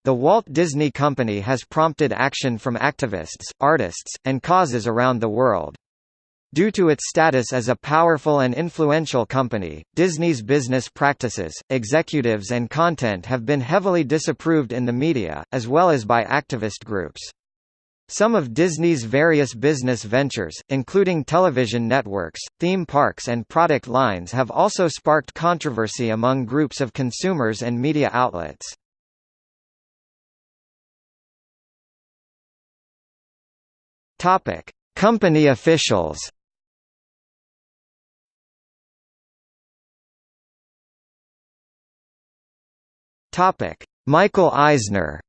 The Walt Disney Company has prompted action from activists, artists, and causes around the world. Due to its status as a powerful and influential company, Disney's business practices, executives and content have been heavily disapproved in the media, as well as by activist groups. Some of Disney's various business ventures, including television networks, theme parks and product lines, have also sparked controversy among groups of consumers and media outlets. Company officials. Michael Eisner.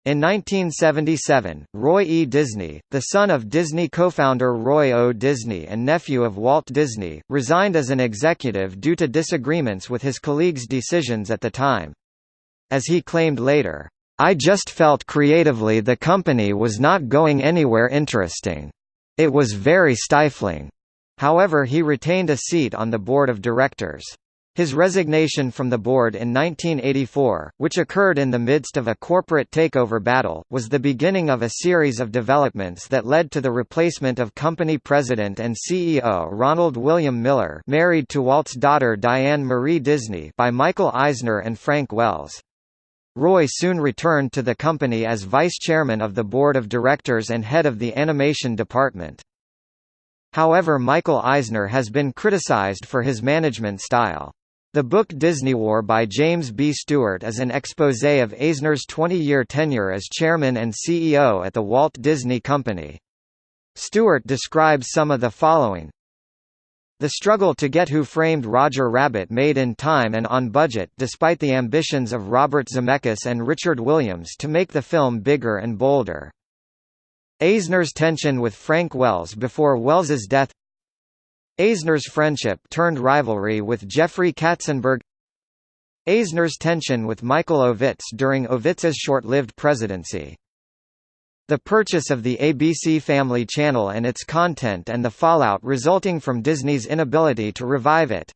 In 1977, Roy E. Disney, the son of Disney co-founder Roy O. Disney and nephew of Walt Disney, resigned as an executive due to disagreements with his colleagues' decisions at the time. As he claimed later, "I just felt creatively the company was not going anywhere interesting. It was very stifling." However, he retained a seat on the board of directors. His resignation from the board in 1984, which occurred in the midst of a corporate takeover battle, was the beginning of a series of developments that led to the replacement of company president and CEO Ronald William Miller, married to Walt's daughter Diane Marie Disney, by Michael Eisner and Frank Wells. Roy soon returned to the company as vice chairman of the board of directors and head of the animation department. However, Michael Eisner has been criticized for his management style. The book Disney War by James B. Stewart is an exposé of Eisner's 20-year tenure as chairman and CEO at the Walt Disney Company. Stewart describes some of the following. The struggle to get Who Framed Roger Rabbit made in time and on budget, despite the ambitions of Robert Zemeckis and Richard Williams to make the film bigger and bolder. Eisner's tension with Frank Wells before Wells's death. Eisner's friendship-turned-rivalry with Jeffrey Katzenberg. Eisner's tension with Michael Ovitz during Ovitz's short-lived presidency. The purchase of the ABC Family Channel and its content and the fallout resulting from Disney's inability to revive it.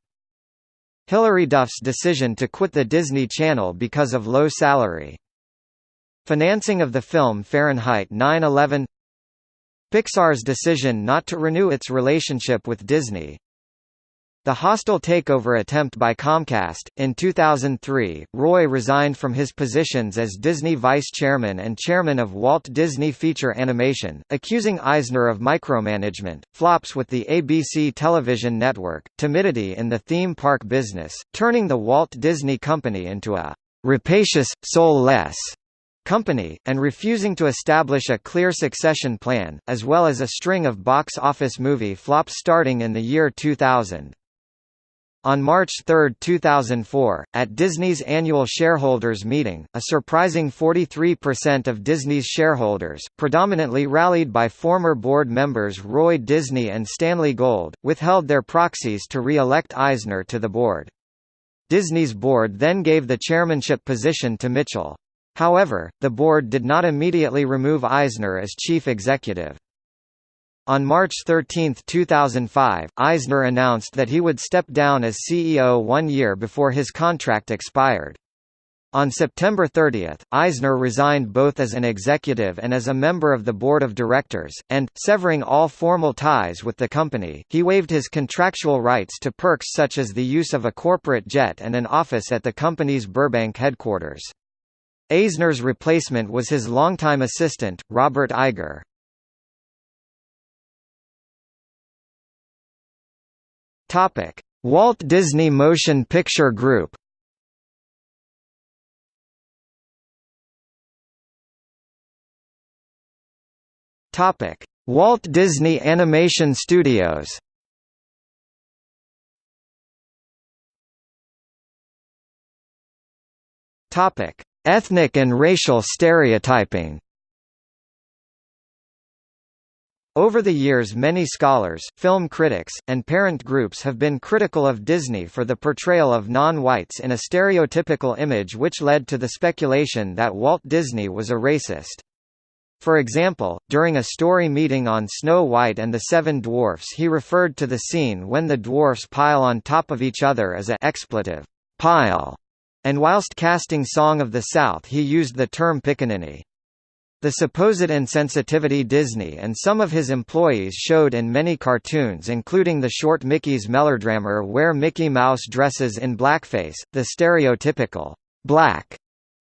Hilary Duff's decision to quit the Disney Channel because of low salary. Financing of the film Fahrenheit 9/11. Pixar's decision not to renew its relationship with Disney. The hostile takeover attempt by Comcast. In 2003, Roy resigned from his positions as Disney vice chairman and chairman of Walt Disney Feature Animation, accusing Eisner of micromanagement, flops with the ABC television network, timidity in the theme park business, turning the Walt Disney Company into a rapacious, soulless company, and refusing to establish a clear succession plan, as well as a string of box office movie flops starting in the year 2000. On March 3, 2004, at Disney's annual shareholders meeting, a surprising 43% of Disney's shareholders, predominantly rallied by former board members Roy Disney and Stanley Gold, withheld their proxies to re-elect Eisner to the board. Disney's board then gave the chairmanship position to Mitchell. However, the board did not immediately remove Eisner as chief executive. On March 13, 2005, Eisner announced that he would step down as CEO 1 year before his contract expired. On September 30, Eisner resigned both as an executive and as a member of the board of directors, and, severing all formal ties with the company, he waived his contractual rights to perks such as the use of a corporate jet and an office at the company's Burbank headquarters. Eisner's replacement was his longtime assistant, Robert Iger. Walt Disney Motion Picture Group. Walt Disney Animation Studios. Ethnic and racial stereotyping. Over the years, many scholars, film critics, and parent groups have been critical of Disney for the portrayal of non-whites in a stereotypical image, which led to the speculation that Walt Disney was a racist. For example, during a story meeting on Snow White and the Seven Dwarfs, he referred to the scene when the dwarfs pile on top of each other as a expletive pile. And whilst casting Song of the South he used the term pickaninny. The supposed insensitivity Disney and some of his employees showed in many cartoons, including the short Mickey's Melodramer where Mickey Mouse dresses in blackface, the stereotypical black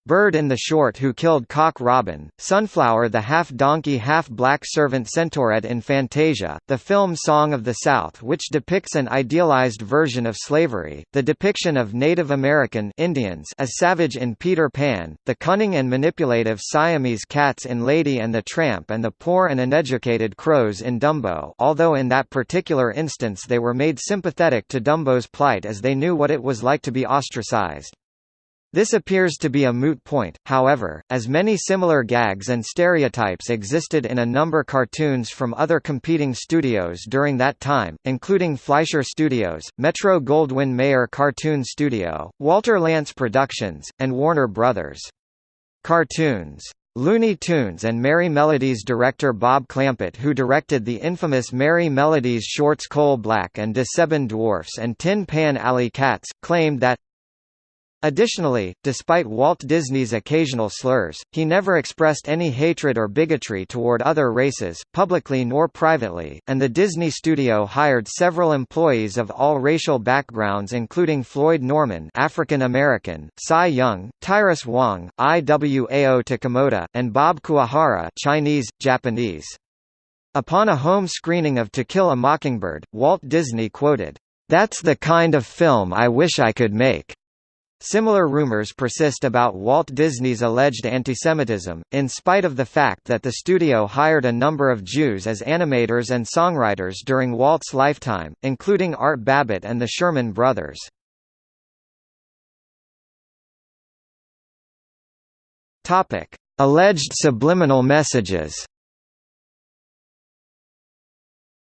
Bird in the short Who Killed Cock Robin, Sunflower the half-donkey half-black servant Centaurette in Fantasia, the film Song of the South which depicts an idealized version of slavery, the depiction of Native American Indians as savage in Peter Pan, the cunning and manipulative Siamese cats in Lady and the Tramp and the poor and uneducated crows in Dumbo, although in that particular instance they were made sympathetic to Dumbo's plight as they knew what it was like to be ostracized. This appears to be a moot point, however, as many similar gags and stereotypes existed in a number cartoons from other competing studios during that time, including Fleischer Studios, Metro-Goldwyn-Mayer Cartoon Studio, Walter Lantz Productions, and Warner Brothers. Cartoons. Looney Tunes and Merry Melodies director Bob Clampett, who directed the infamous Merry Melodies shorts Coal Black and De Seven Dwarfs and Tin Pan Alley Cats, claimed that additionally, despite Walt Disney's occasional slurs, he never expressed any hatred or bigotry toward other races, publicly nor privately, and the Disney studio hired several employees of all racial backgrounds including Floyd Norman, African American, Cy Young, Tyrus Wong, Iwao Takamoto, and Bob Kuwahara, Chinese, Japanese. Upon a home screening of To Kill a Mockingbird, Walt Disney quoted, "That's the kind of film I wish I could make." Similar rumors persist about Walt Disney's alleged antisemitism, in spite of the fact that the studio hired a number of Jews as animators and songwriters during Walt's lifetime, including Art Babbitt and the Sherman Brothers. Alleged subliminal messages.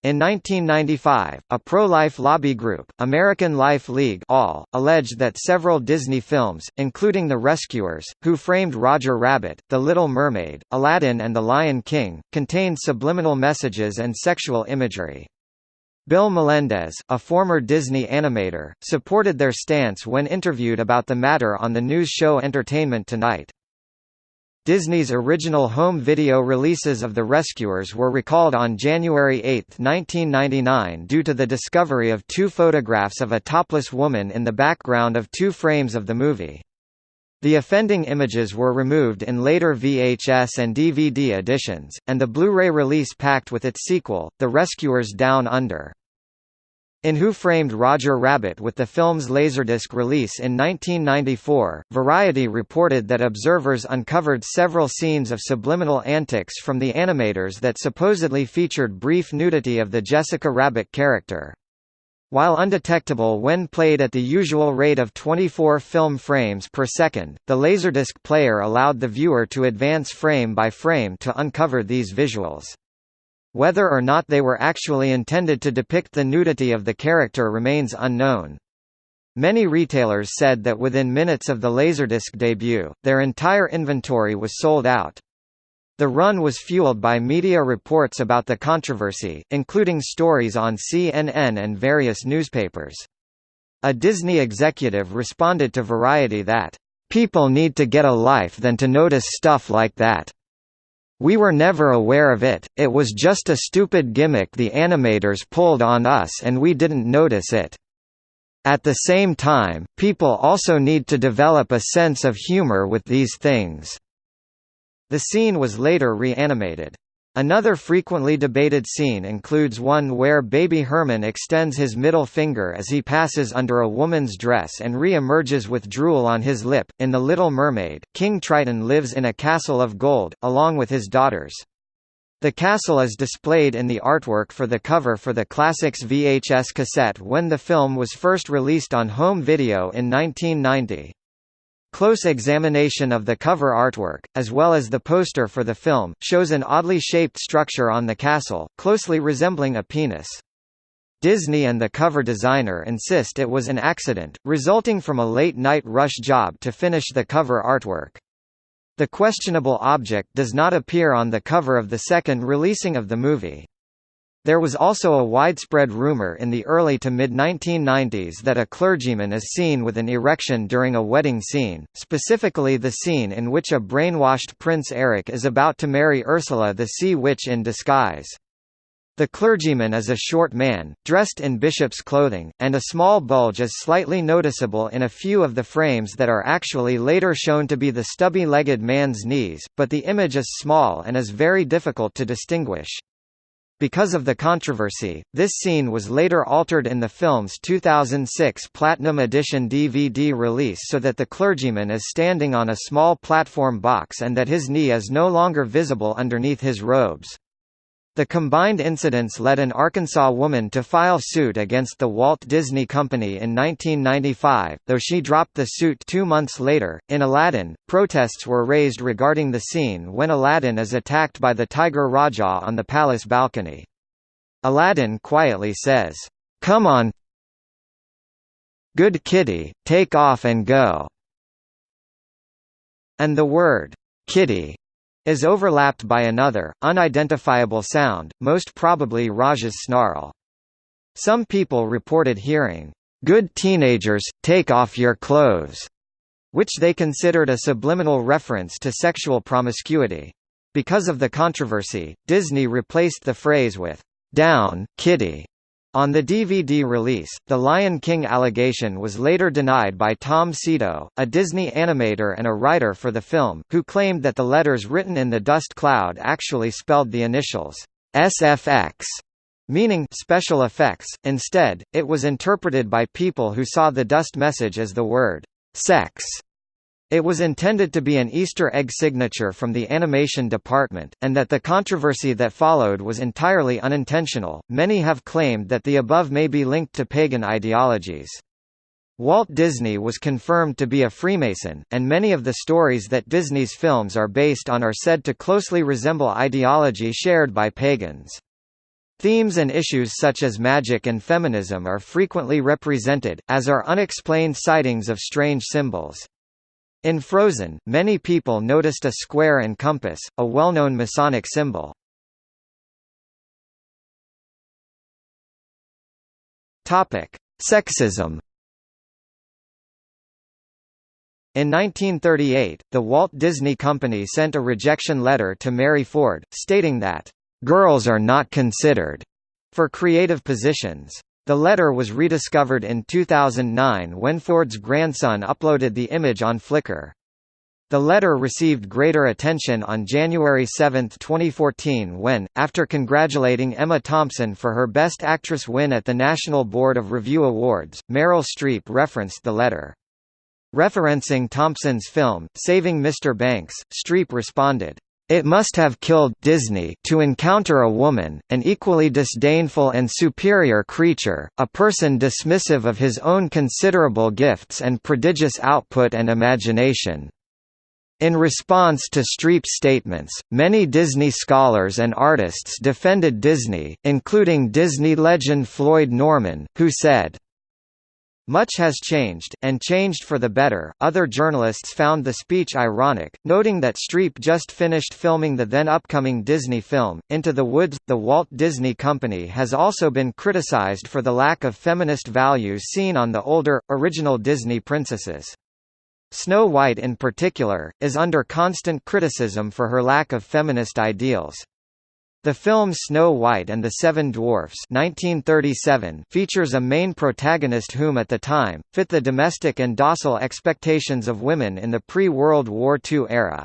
In 1995, a pro-life lobby group, American Life League (ALL), alleged that several Disney films, including The Rescuers, Who Framed Roger Rabbit, The Little Mermaid, Aladdin and The Lion King, contained subliminal messages and sexual imagery. Bill Melendez, a former Disney animator, supported their stance when interviewed about the matter on the news show Entertainment Tonight. Disney's original home video releases of The Rescuers were recalled on January 8, 1999 due to the discovery of two photographs of a topless woman in the background of two frames of the movie. The offending images were removed in later VHS and DVD editions, and the Blu-ray release packed with its sequel, The Rescuers Down Under. In Who Framed Roger Rabbit with the film's Laserdisc release in 1994, Variety reported that observers uncovered several scenes of subliminal antics from the animators that supposedly featured brief nudity of the Jessica Rabbit character. While undetectable when played at the usual rate of 24 film frames per second, the Laserdisc player allowed the viewer to advance frame by frame to uncover these visuals. Whether or not they were actually intended to depict the nudity of the character remains unknown. Many retailers said that within minutes of the Laserdisc debut, their entire inventory was sold out. The run was fueled by media reports about the controversy, including stories on CNN and various newspapers. A Disney executive responded to Variety that, "People need to get a life than to notice stuff like that. We were never aware of it, it was just a stupid gimmick the animators pulled on us and we didn't notice it. At the same time, people also need to develop a sense of humor with these things." The scene was later reanimated. Another frequently debated scene includes one where Baby Herman extends his middle finger as he passes under a woman's dress and re-emerges with drool on his lip. In The Little Mermaid, King Triton lives in a castle of gold, along with his daughters. The castle is displayed in the artwork for the cover for the Classics VHS cassette when the film was first released on home video in 1990. Close examination of the cover artwork, as well as the poster for the film, shows an oddly shaped structure on the castle, closely resembling a penis. Disney and the cover designer insist it was an accident, resulting from a late-night rush job to finish the cover artwork. The questionable object does not appear on the cover of the second releasing of the movie. There was also a widespread rumor in the early to mid-1990s that a clergyman is seen with an erection during a wedding scene, specifically the scene in which a brainwashed Prince Eric is about to marry Ursula the Sea Witch in disguise. The clergyman is a short man, dressed in bishop's clothing, and a small bulge is slightly noticeable in a few of the frames that are actually later shown to be the stubby-legged man's knees, but the image is small and is very difficult to distinguish. Because of the controversy, this scene was later altered in the film's 2006 Platinum Edition DVD release so that the clergyman is standing on a small platform box and that his knee is no longer visible underneath his robes. The combined incidents led an Arkansas woman to file suit against the Walt Disney Company in 1995, though she dropped the suit 2 months later. In Aladdin, protests were raised regarding the scene when Aladdin is attacked by the Tiger Rajah on the palace balcony. Aladdin quietly says, "Come on, good kitty, take off and go." And the word, kitty, is overlapped by another, unidentifiable sound, most probably Rajah's snarl. Some people reported hearing, "Good teenagers, take off your clothes," which they considered a subliminal reference to sexual promiscuity. Because of the controversy, Disney replaced the phrase with, "Down, kitty." On the DVD release, the Lion King allegation was later denied by Tom Cito, a Disney animator and a writer for the film, who claimed that the letters written in the dust cloud actually spelled the initials SFX, meaning special effects. Instead, it was interpreted by people who saw the dust message as the word sex. It was intended to be an Easter egg signature from the animation department, and that the controversy that followed was entirely unintentional. Many have claimed that the above may be linked to pagan ideologies. Walt Disney was confirmed to be a Freemason, and many of the stories that Disney's films are based on are said to closely resemble ideology shared by pagans. Themes and issues such as magic and feminism are frequently represented, as are unexplained sightings of strange symbols. In Frozen, many people noticed a square and compass, a well-known Masonic symbol. Sexism. In 1938, the Walt Disney Company sent a rejection letter to Mary Ford, stating that, "Girls are not considered," for creative positions. The letter was rediscovered in 2009 when Ford's grandson uploaded the image on Flickr. The letter received greater attention on January 7, 2014 when, after congratulating Emma Thompson for her Best Actress win at the National Board of Review Awards, Meryl Streep referenced the letter. Referencing Thompson's film, Saving Mr. Banks, Streep responded, "It must have killed Disney to encounter a woman, an equally disdainful and superior creature, a person dismissive of his own considerable gifts and prodigious output and imagination." In response to Streep's statements, many Disney scholars and artists defended Disney, including Disney legend Floyd Norman, who said, "Much has changed, and changed for the better." Other journalists found the speech ironic, noting that Streep just finished filming the then upcoming Disney film, Into the Woods. The Walt Disney Company has also been criticized for the lack of feminist values seen on the older, original Disney princesses. Snow White in particular, is under constant criticism for her lack of feminist ideals. The film Snow White and the Seven Dwarfs 1937 features a main protagonist whom at the time, fit the domestic and docile expectations of women in the pre-World War II era.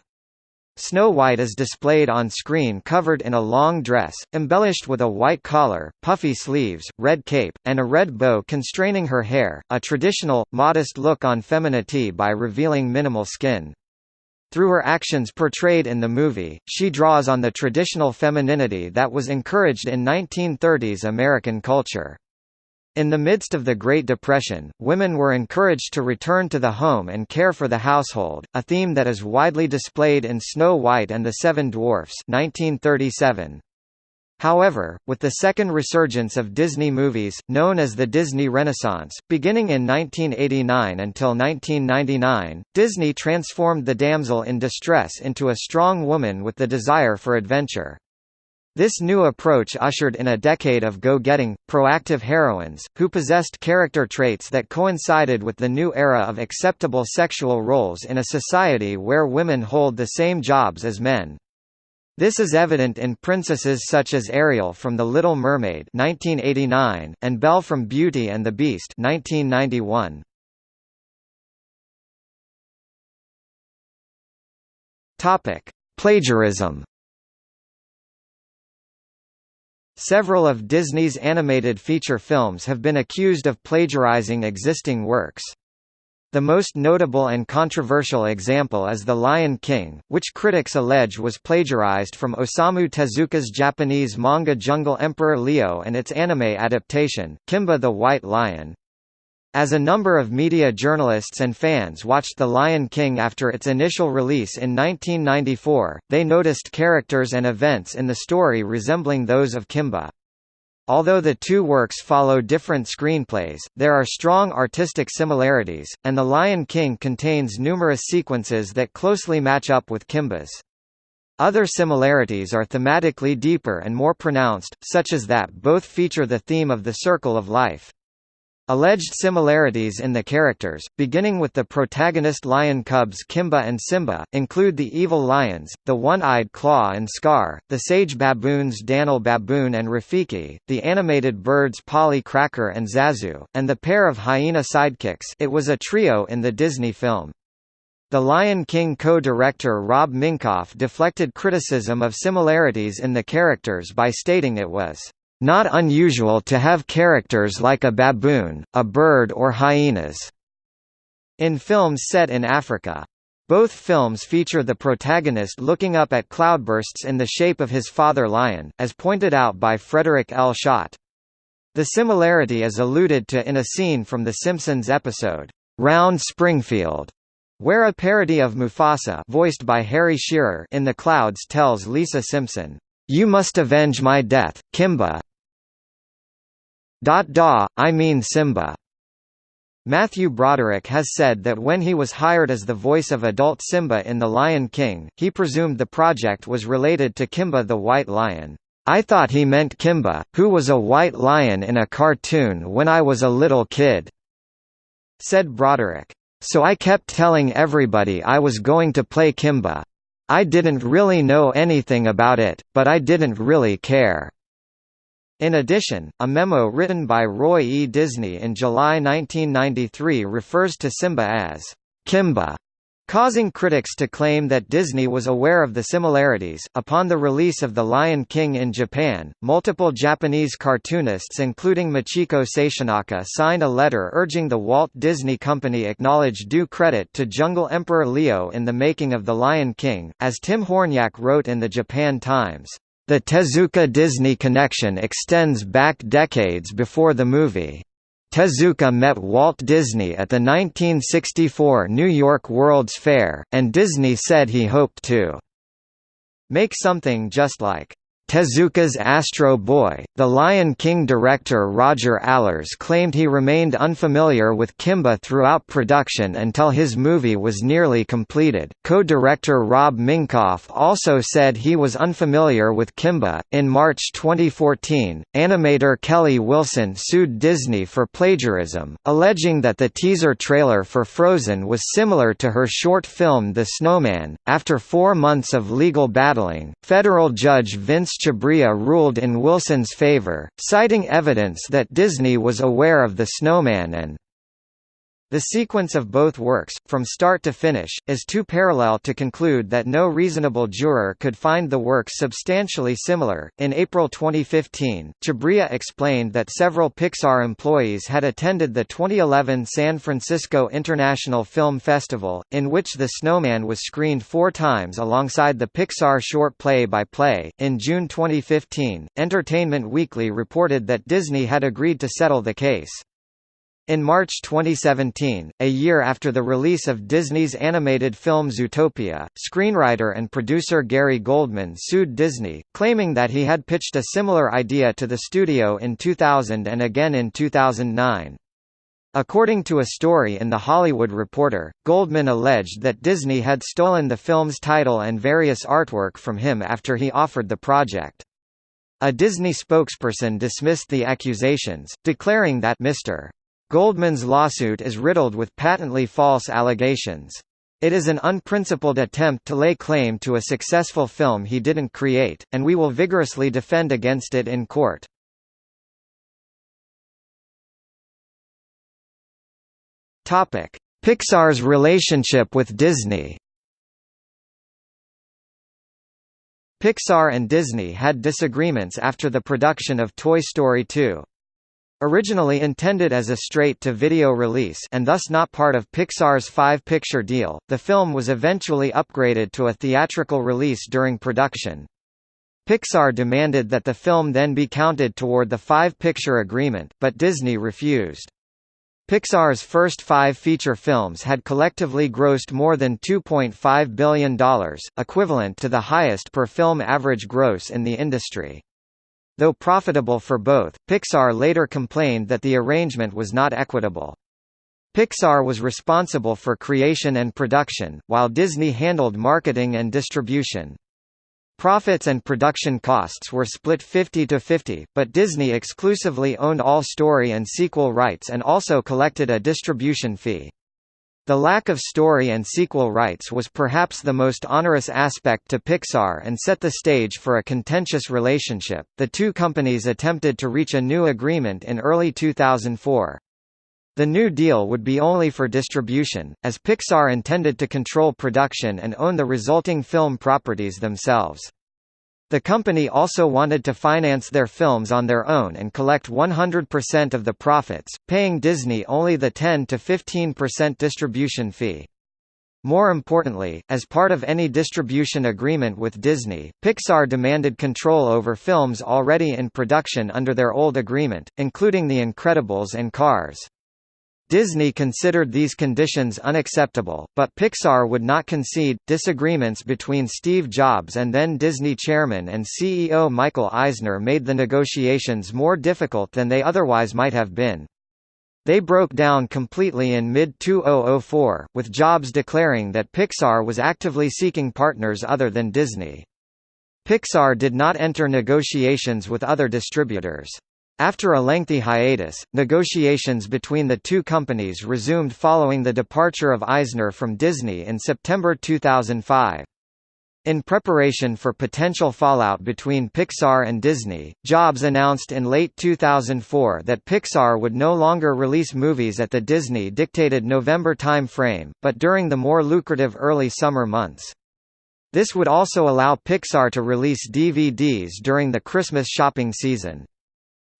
Snow White is displayed on screen covered in a long dress, embellished with a white collar, puffy sleeves, red cape, and a red bow constraining her hair, a traditional, modest look on femininity by revealing minimal skin. Through her actions portrayed in the movie, she draws on the traditional femininity that was encouraged in 1930s American culture. In the midst of the Great Depression, women were encouraged to return to the home and care for the household, a theme that is widely displayed in Snow White and the Seven Dwarfs 1937. However, with the second resurgence of Disney movies, known as the Disney Renaissance, beginning in 1989 until 1999, Disney transformed the damsel in distress into a strong woman with the desire for adventure. This new approach ushered in a decade of go-getting, proactive heroines, who possessed character traits that coincided with the new era of acceptable sexual roles in a society where women hold the same jobs as men. This is evident in princesses such as Ariel from The Little Mermaid (1989) and Belle from Beauty and the Beast (1991). Topic: Plagiarism. Several of Disney's animated feature films have been accused of plagiarizing existing works. The most notable and controversial example is The Lion King, which critics allege was plagiarized from Osamu Tezuka's Japanese manga Jungle Emperor Leo and its anime adaptation, Kimba the White Lion. As a number of media journalists and fans watched The Lion King after its initial release in 1994, they noticed characters and events in the story resembling those of Kimba. Although the two works follow different screenplays, there are strong artistic similarities, and The Lion King contains numerous sequences that closely match up with Kimba's. Other similarities are thematically deeper and more pronounced, such as that both feature the theme of the circle of life. Alleged similarities in the characters, beginning with the protagonist lion cubs Kimba and Simba, include the evil lions, the one-eyed Claw and Scar, the sage baboons Dan'l Baboon and Rafiki, the animated birds Polly Cracker and Zazu, and the pair of hyena sidekicks. It was a trio in the Disney film. The Lion King co-director Rob Minkoff deflected criticism of similarities in the characters by stating it was not unusual to have characters like a baboon, a bird or hyenas in films set in Africa. Both films feature the protagonist looking up at cloudbursts in the shape of his father lion, as pointed out by Frederick L. Schott. The similarity is alluded to in a scene from The Simpsons episode, Round Springfield, where a parody of Mufasa, voiced by Harry Shearer, in the clouds tells Lisa Simpson, "You must avenge my death, Kimba. I mean Simba." Matthew Broderick has said that when he was hired as the voice of adult Simba in The Lion King, he presumed the project was related to Kimba the White Lion. "I thought he meant Kimba, who was a white lion in a cartoon when I was a little kid," said Broderick. "So I kept telling everybody I was going to play Kimba. I didn't really know anything about it, but I didn't really care." In addition, a memo written by Roy E. Disney in July 1993 refers to Simba as Kimba, causing critics to claim that Disney was aware of the similarities. Upon the release of The Lion King in Japan, multiple Japanese cartoonists including Machiko Seishinaka signed a letter urging the Walt Disney Company acknowledge due credit to Jungle Emperor Leo in the making of The Lion King. As Tim Horniak wrote in the Japan Times, "The Tezuka-Disney connection extends back decades before the movie. Tezuka met Walt Disney at the 1964 New York World's Fair, and Disney said he hoped to make something just like Tezuka's Astro Boy." The Lion King director Roger Allers claimed he remained unfamiliar with Kimba throughout production until his movie was nearly completed. Co-director Rob Minkoff also said he was unfamiliar with Kimba. In March 2014, animator Kelly Wilson sued Disney for plagiarism, alleging that the teaser trailer for Frozen was similar to her short film The Snowman. After 4 months of legal battling, federal judge Vince Chabria ruled in Wilson's favor, citing evidence that Disney was aware of The Snowman and the sequence of both works, from start to finish, is too parallel to conclude that no reasonable juror could find the works substantially similar. In April 2015, Chabria explained that several Pixar employees had attended the 2011 San Francisco International Film Festival, in which The Snowman was screened 4 times alongside the Pixar short Play-by-Play. In June 2015, Entertainment Weekly reported that Disney had agreed to settle the case. In March 2017, a year after the release of Disney's animated film Zootopia, screenwriter and producer Gary Goldman sued Disney, claiming that he had pitched a similar idea to the studio in 2000 and again in 2009. According to a story in The Hollywood Reporter, Goldman alleged that Disney had stolen the film's title and various artwork from him after he offered the project. A Disney spokesperson dismissed the accusations, declaring that Mr. Goldman's lawsuit is riddled with patently false allegations. It is an unprincipled attempt to lay claim to a successful film he didn't create, and we will vigorously defend against it in court. Pixar's relationship with Disney. Pixar and Disney had disagreements after the production of Toy Story 2. Originally intended as a straight-to-video release and thus not part of Pixar's 5-picture deal, the film was eventually upgraded to a theatrical release during production. Pixar demanded that the film then be counted toward the 5-picture agreement, but Disney refused. Pixar's first 5 feature films had collectively grossed more than $2.5 billion, equivalent to the highest per-film average gross in the industry. Though profitable for both, Pixar later complained that the arrangement was not equitable. Pixar was responsible for creation and production, while Disney handled marketing and distribution. Profits and production costs were split 50-50, but Disney exclusively owned all story and sequel rights and also collected a distribution fee. The lack of story and sequel rights was perhaps the most onerous aspect to Pixar and set the stage for a contentious relationship. The two companies attempted to reach a new agreement in early 2004. The new deal would be only for distribution, as Pixar intended to control production and own the resulting film properties themselves. The company also wanted to finance their films on their own and collect 100% of the profits, paying Disney only the 10–15% distribution fee. More importantly, as part of any distribution agreement with Disney, Pixar demanded control over films already in production under their old agreement, including The Incredibles and Cars. Disney considered these conditions unacceptable, but Pixar would not concede. Disagreements between Steve Jobs and then Disney chairman and CEO Michael Eisner made the negotiations more difficult than they otherwise might have been. They broke down completely in mid-2004, with Jobs declaring that Pixar was actively seeking partners other than Disney. Pixar did not enter negotiations with other distributors. After a lengthy hiatus, negotiations between the two companies resumed following the departure of Eisner from Disney in September 2005. In preparation for potential fallout between Pixar and Disney, Jobs announced in late 2004 that Pixar would no longer release movies at the Disney-dictated November time frame, but during the more lucrative early summer months. This would also allow Pixar to release DVDs during the Christmas shopping season.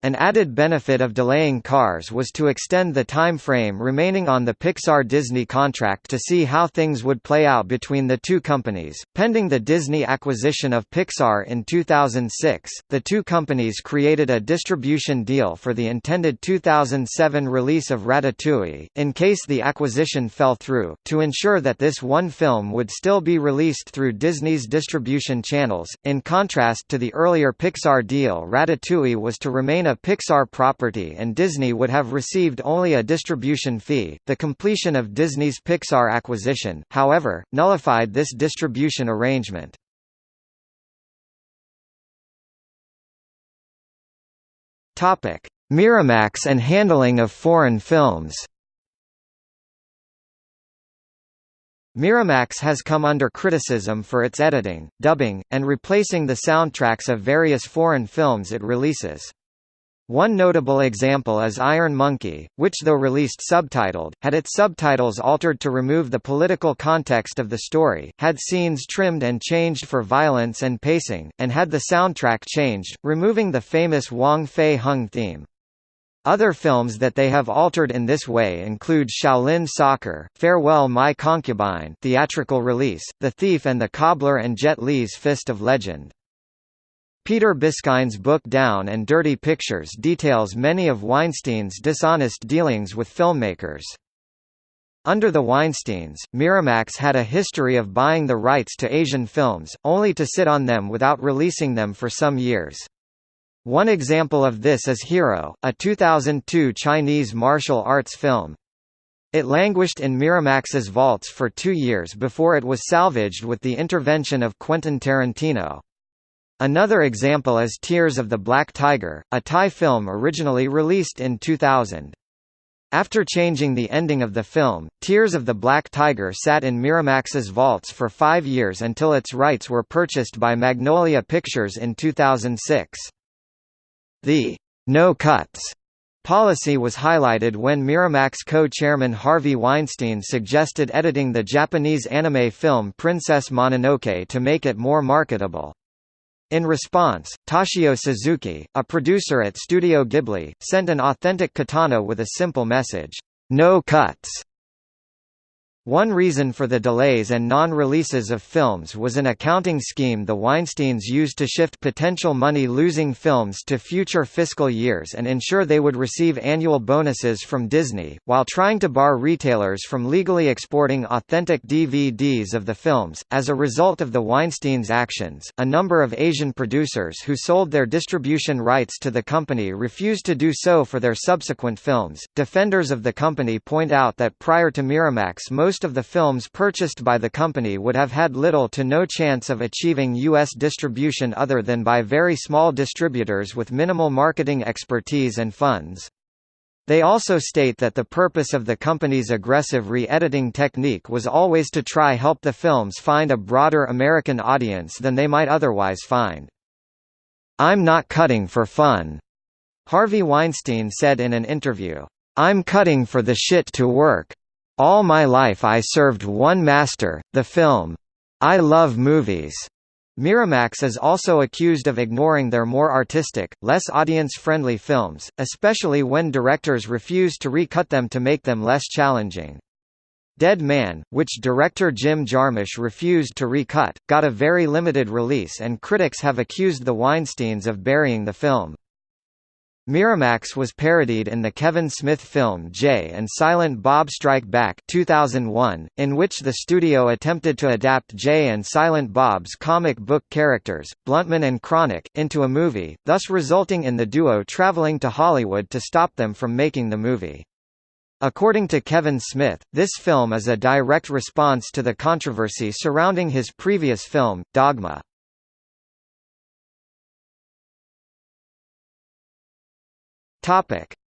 An added benefit of delaying Cars was to extend the time frame remaining on the Pixar-Disney contract to see how things would play out between the two companies. Pending the Disney acquisition of Pixar in 2006, the two companies created a distribution deal for the intended 2007 release of Ratatouille, in case the acquisition fell through, to ensure that this one film would still be released through Disney's distribution channels. In contrast to the earlier Pixar deal, Ratatouille was to remain a Pixar property and Disney would have received only a distribution fee. The completion of Disney's Pixar acquisition, however, nullified this distribution arrangement. Topic: Miramax and handling of foreign films. Miramax has come under criticism for its editing, dubbing, and replacing the soundtracks of various foreign films it releases. One notable example is Iron Monkey, which though released subtitled, had its subtitles altered to remove the political context of the story, had scenes trimmed and changed for violence and pacing, and had the soundtrack changed, removing the famous Wong Fei Hung theme. Other films that they have altered in this way include Shaolin Soccer, Farewell My Concubine theatrical release, The Thief and the Cobbler and Jet Li's Fist of Legend. Peter Biskind's book Down and Dirty Pictures details many of Weinstein's dishonest dealings with filmmakers. Under the Weinsteins, Miramax had a history of buying the rights to Asian films, only to sit on them without releasing them for some years. One example of this is Hero, a 2002 Chinese martial arts film. It languished in Miramax's vaults for 2 years before it was salvaged with the intervention of Quentin Tarantino. Another example is Tears of the Black Tiger, a Thai film originally released in 2000. After changing the ending of the film, Tears of the Black Tiger sat in Miramax's vaults for 5 years until its rights were purchased by Magnolia Pictures in 2006. The "no cuts" policy was highlighted when Miramax co-chairman Harvey Weinstein suggested editing the Japanese anime film Princess Mononoke to make it more marketable. In response, Toshio Suzuki, a producer at Studio Ghibli, sent an authentic katana with a simple message, "No cuts." One reason for the delays and non-releases of films was an accounting scheme the Weinsteins used to shift potential money-losing films to future fiscal years and ensure they would receive annual bonuses from Disney, while trying to bar retailers from legally exporting authentic DVDs of the films. As a result of the Weinsteins' actions, a number of Asian producers who sold their distribution rights to the company refused to do so for their subsequent films. Defenders of the company point out that prior to Miramax, most of the films purchased by the company would have had little to no chance of achieving U.S. distribution other than by very small distributors with minimal marketing expertise and funds. They also state that the purpose of the company's aggressive re-editing technique was always to try help the films find a broader American audience than they might otherwise find. "I'm not cutting for fun," Harvey Weinstein said in an interview. "I'm cutting for the shit to work. All my life I served one master, the film. I love movies." Miramax is also accused of ignoring their more artistic, less audience-friendly films, especially when directors refuse to recut them to make them less challenging. Dead Man, which director Jim Jarmusch refused to recut, got a very limited release and critics have accused the Weinsteins of burying the film. Miramax was parodied in the Kevin Smith film Jay and Silent Bob Strike Back 2001, in which the studio attempted to adapt Jay and Silent Bob's comic book characters, Bluntman and Chronic, into a movie, thus resulting in the duo traveling to Hollywood to stop them from making the movie. According to Kevin Smith, this film is a direct response to the controversy surrounding his previous film, Dogma.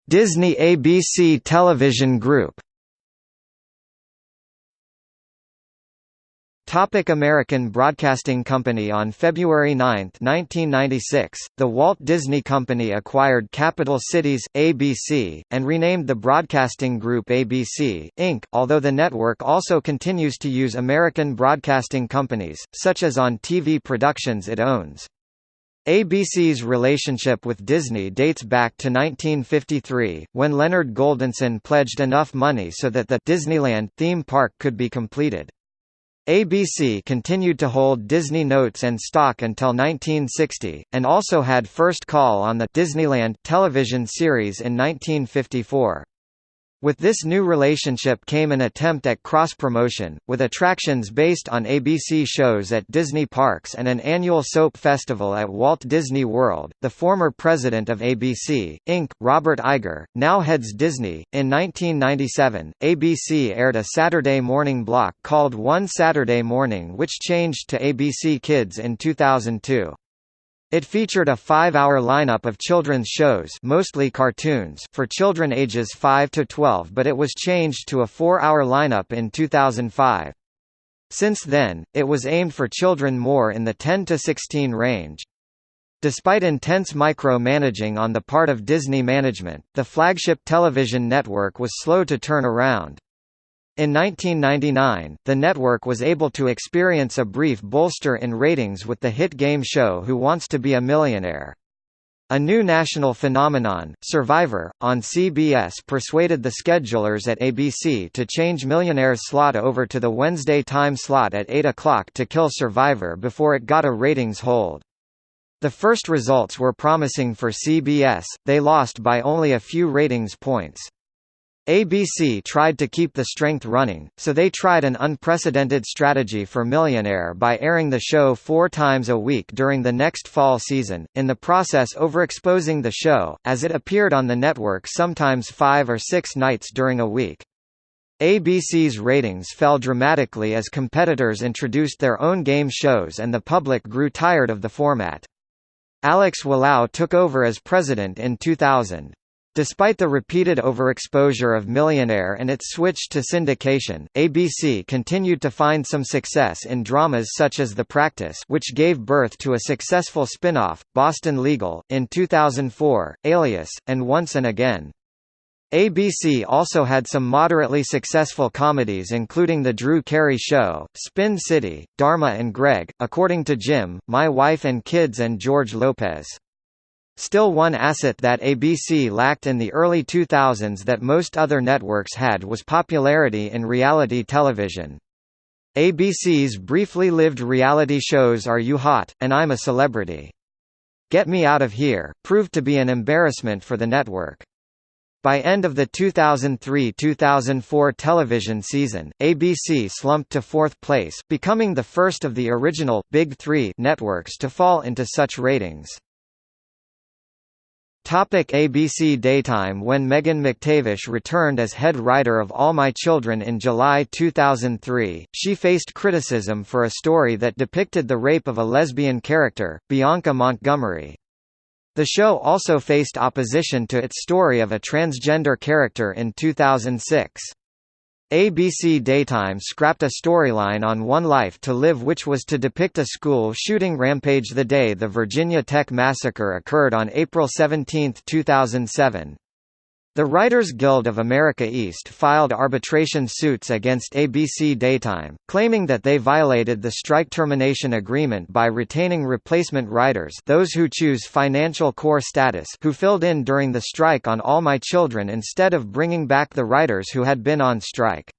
Disney ABC Television Group. American Broadcasting Company. On February 9, 1996, the Walt Disney Company acquired Capital Cities, ABC, and renamed the broadcasting group ABC, Inc., although the network also continues to use American broadcasting companies, such as on TV productions it owns. ABC's relationship with Disney dates back to 1953, when Leonard Goldenson pledged enough money so that the Disneyland theme park could be completed. ABC continued to hold Disney notes and stock until 1960, and also had first call on the Disneyland television series in 1954. With this new relationship came an attempt at cross-promotion, with attractions based on ABC shows at Disney parks and an annual soap festival at Walt Disney World. The former president of ABC, Inc., Robert Iger, now heads Disney. In 1997, ABC aired a Saturday morning block called One Saturday Morning, which changed to ABC Kids in 2002. It featured a 5-hour lineup of children's shows, mostly cartoons, for children ages 5 to 12, but it was changed to a 4-hour lineup in 2005. Since then, it was aimed for children more in the 10 to 16 range. Despite intense micro-managing on the part of Disney management, the flagship television network was slow to turn around. In 1999, the network was able to experience a brief bolster in ratings with the hit game show Who Wants to Be a Millionaire. A new national phenomenon, Survivor, on CBS persuaded the schedulers at ABC to change Millionaire's slot over to the Wednesday time slot at 8 o'clock to kill Survivor before it got a ratings hold. The first results were promising for CBS, they lost by only a few ratings points. ABC tried to keep the strength running, so they tried an unprecedented strategy for Millionaire by airing the show 4 times a week during the next fall season, in the process overexposing the show, as it appeared on the network sometimes 5 or 6 nights during a week. ABC's ratings fell dramatically as competitors introduced their own game shows and the public grew tired of the format. Alex Wallau took over as president in 2000. Despite the repeated overexposure of Millionaire and its switch to syndication, ABC continued to find some success in dramas such as The Practice, which gave birth to a successful spin-off, Boston Legal, in 2004, Alias, and Once and Again. ABC also had some moderately successful comedies including The Drew Carey Show, Spin City, Dharma and Greg, According to Jim, My Wife and Kids and George Lopez. Still, one asset that ABC lacked in the early 2000s that most other networks had was popularity in reality television. ABC's briefly lived reality shows Are You Hot? And I'm a Celebrity. Get Me Out of Here proved to be an embarrassment for the network. By end of the 2003–2004 television season, ABC slumped to fourth place, becoming the first of the original Big Three networks to fall into such ratings. ABC Daytime. When Megan McTavish returned as head writer of All My Children in July 2003, she faced criticism for a story that depicted the rape of a lesbian character, Bianca Montgomery. The show also faced opposition to its story of a transgender character in 2006. ABC Daytime scrapped a storyline on One Life to Live which was to depict a school shooting rampage the day the Virginia Tech massacre occurred on April 17, 2007. The Writers Guild of America East filed arbitration suits against ABC Daytime, claiming that they violated the strike termination agreement by retaining replacement writers, those who choose financial core status, who filled in during the strike on All My Children instead of bringing back the writers who had been on strike.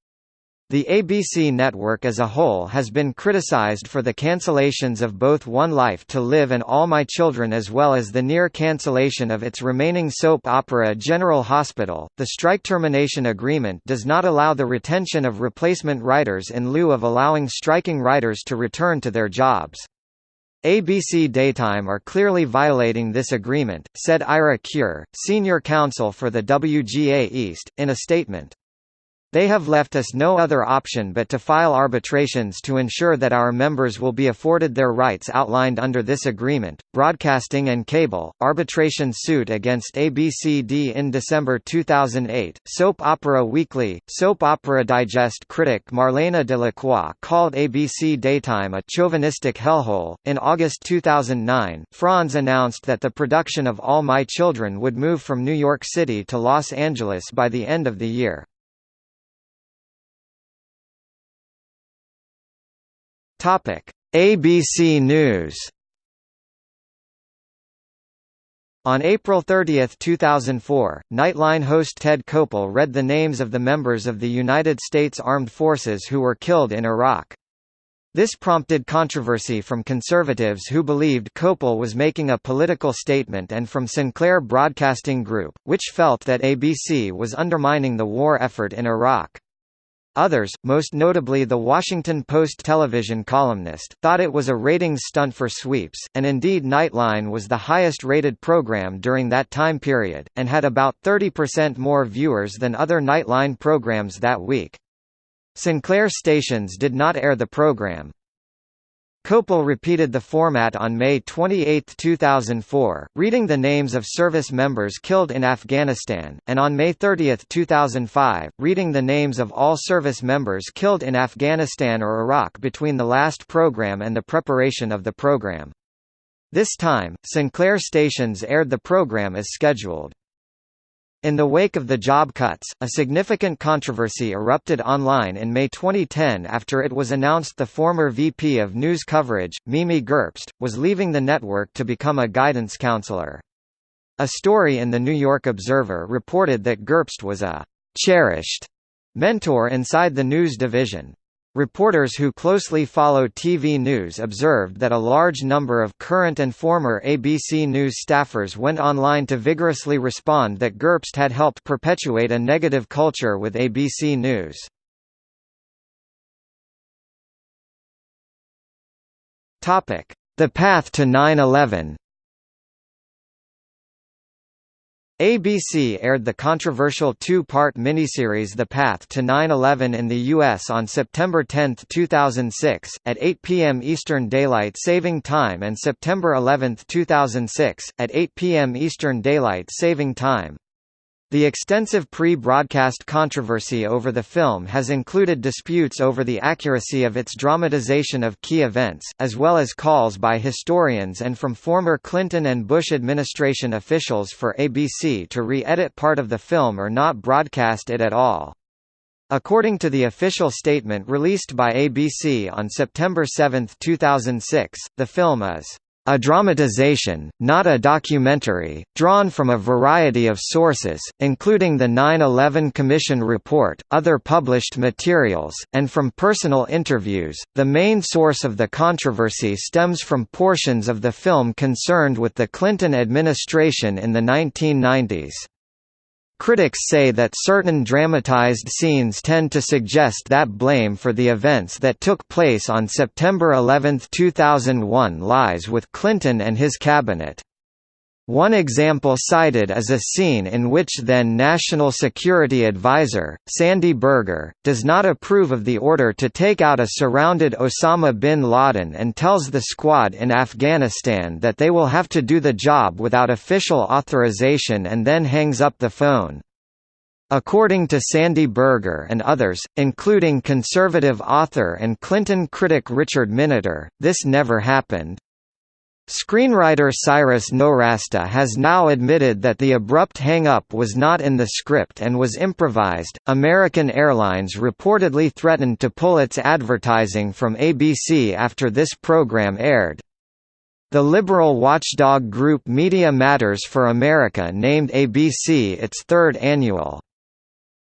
The ABC network as a whole has been criticized for the cancellations of both One Life to Live and All My Children as well as the near cancellation of its remaining soap opera General Hospital. The strike termination agreement does not allow the retention of replacement writers in lieu of allowing striking writers to return to their jobs. ABC Daytime are clearly violating this agreement, said Ira Cure, senior counsel for the WGA East, in a statement. They have left us no other option but to file arbitrations to ensure that our members will be afforded their rights outlined under this agreement. Broadcasting and Cable, arbitration suit against ABCD in December 2008. Soap Opera Weekly, Soap Opera Digest critic Marlena Delacroix called ABC Daytime a chauvinistic hellhole. In August 2009, Franz announced that the production of All My Children would move from New York City to Los Angeles by the end of the year. ABC News. On April 30, 2004, Nightline host Ted Koppel read the names of the members of the United States Armed Forces who were killed in Iraq. This prompted controversy from conservatives who believed Koppel was making a political statement and from Sinclair Broadcasting Group, which felt that ABC was undermining the war effort in Iraq. Others, most notably the Washington Post television columnist, thought it was a ratings stunt for sweeps, and indeed Nightline was the highest-rated program during that time period, and had about 30% more viewers than other Nightline programs that week. Sinclair stations did not air the program. Koppel repeated the format on May 28, 2004, reading the names of service members killed in Afghanistan, and on May 30, 2005, reading the names of all service members killed in Afghanistan or Iraq between the last program and the preparation of the program. This time, Sinclair stations aired the program as scheduled. In the wake of the job cuts, a significant controversy erupted online in May 2010 after it was announced the former VP of news coverage, Mimi Gerbst, was leaving the network to become a guidance counselor. A story in the New York Observer reported that Gerbst was a «cherished» mentor inside the news division. Reporters who closely follow TV news observed that a large number of current and former ABC News staffers went online to vigorously respond that Gerbst had helped perpetuate a negative culture with ABC News. The path to 9/11. ABC aired the controversial two-part miniseries The Path to 9/11 in the U.S. on September 10, 2006, at 8 p.m. Eastern Daylight Saving Time and September 11, 2006, at 8 p.m. Eastern Daylight Saving Time. The extensive pre-broadcast controversy over the film has included disputes over the accuracy of its dramatization of key events, as well as calls by historians and from former Clinton and Bush administration officials for ABC to re-edit part of the film or not broadcast it at all. According to the official statement released by ABC on September 7, 2006, the film is a dramatization, not a documentary, drawn from a variety of sources, including the 9/11 Commission report, other published materials, and from personal interviews. The main source of the controversy stems from portions of the film concerned with the Clinton administration in the 1990s. Critics say that certain dramatized scenes tend to suggest that blame for the events that took place on September 11, 2001 lies with Clinton and his cabinet. One example cited is a scene in which then National Security Advisor, Sandy Berger, does not approve of the order to take out a surrounded Osama bin Laden and tells the squad in Afghanistan that they will have to do the job without official authorization and then hangs up the phone. According to Sandy Berger and others, including conservative author and Clinton critic Richard Miniter, this never happened. Screenwriter Cyrus Nowrasteh has now admitted that the abrupt hang-up was not in the script and was improvised. American Airlines reportedly threatened to pull its advertising from ABC after this program aired. The liberal watchdog group Media Matters for America named ABC its third annual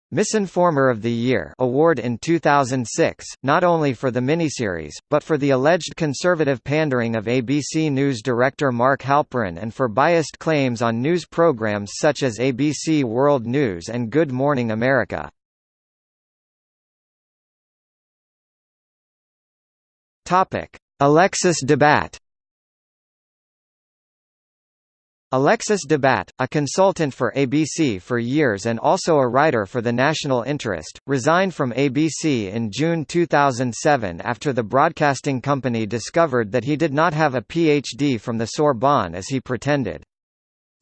Misinformer of the Year award in 2006, not only for the miniseries, but for the alleged conservative pandering of ABC News director Mark Halperin and for biased claims on news programs such as ABC World News and Good Morning America. Alexis Debat. Alexis Debat, a consultant for ABC for years and also a writer for The National Interest, resigned from ABC in June 2007 after the broadcasting company discovered that he did not have a PhD from the Sorbonne as he pretended.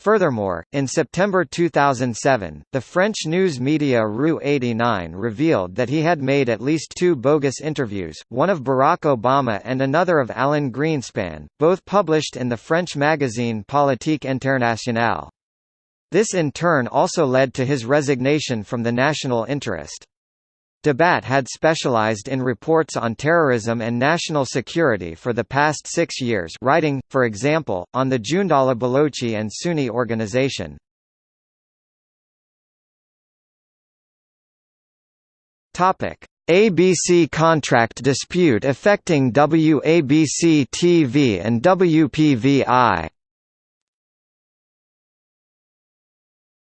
Furthermore, in September 2007, the French news media Rue 89 revealed that he had made at least 2 bogus interviews, one of Barack Obama and another of Alan Greenspan, both published in the French magazine Politique Internationale. This in turn also led to his resignation from The National Interest. Debat had specialized in reports on terrorism and national security for the past 6 years, writing, for example, on the Jundallah Balochi and Sunni organization. ABC contract dispute affecting WABC-TV and WPVI.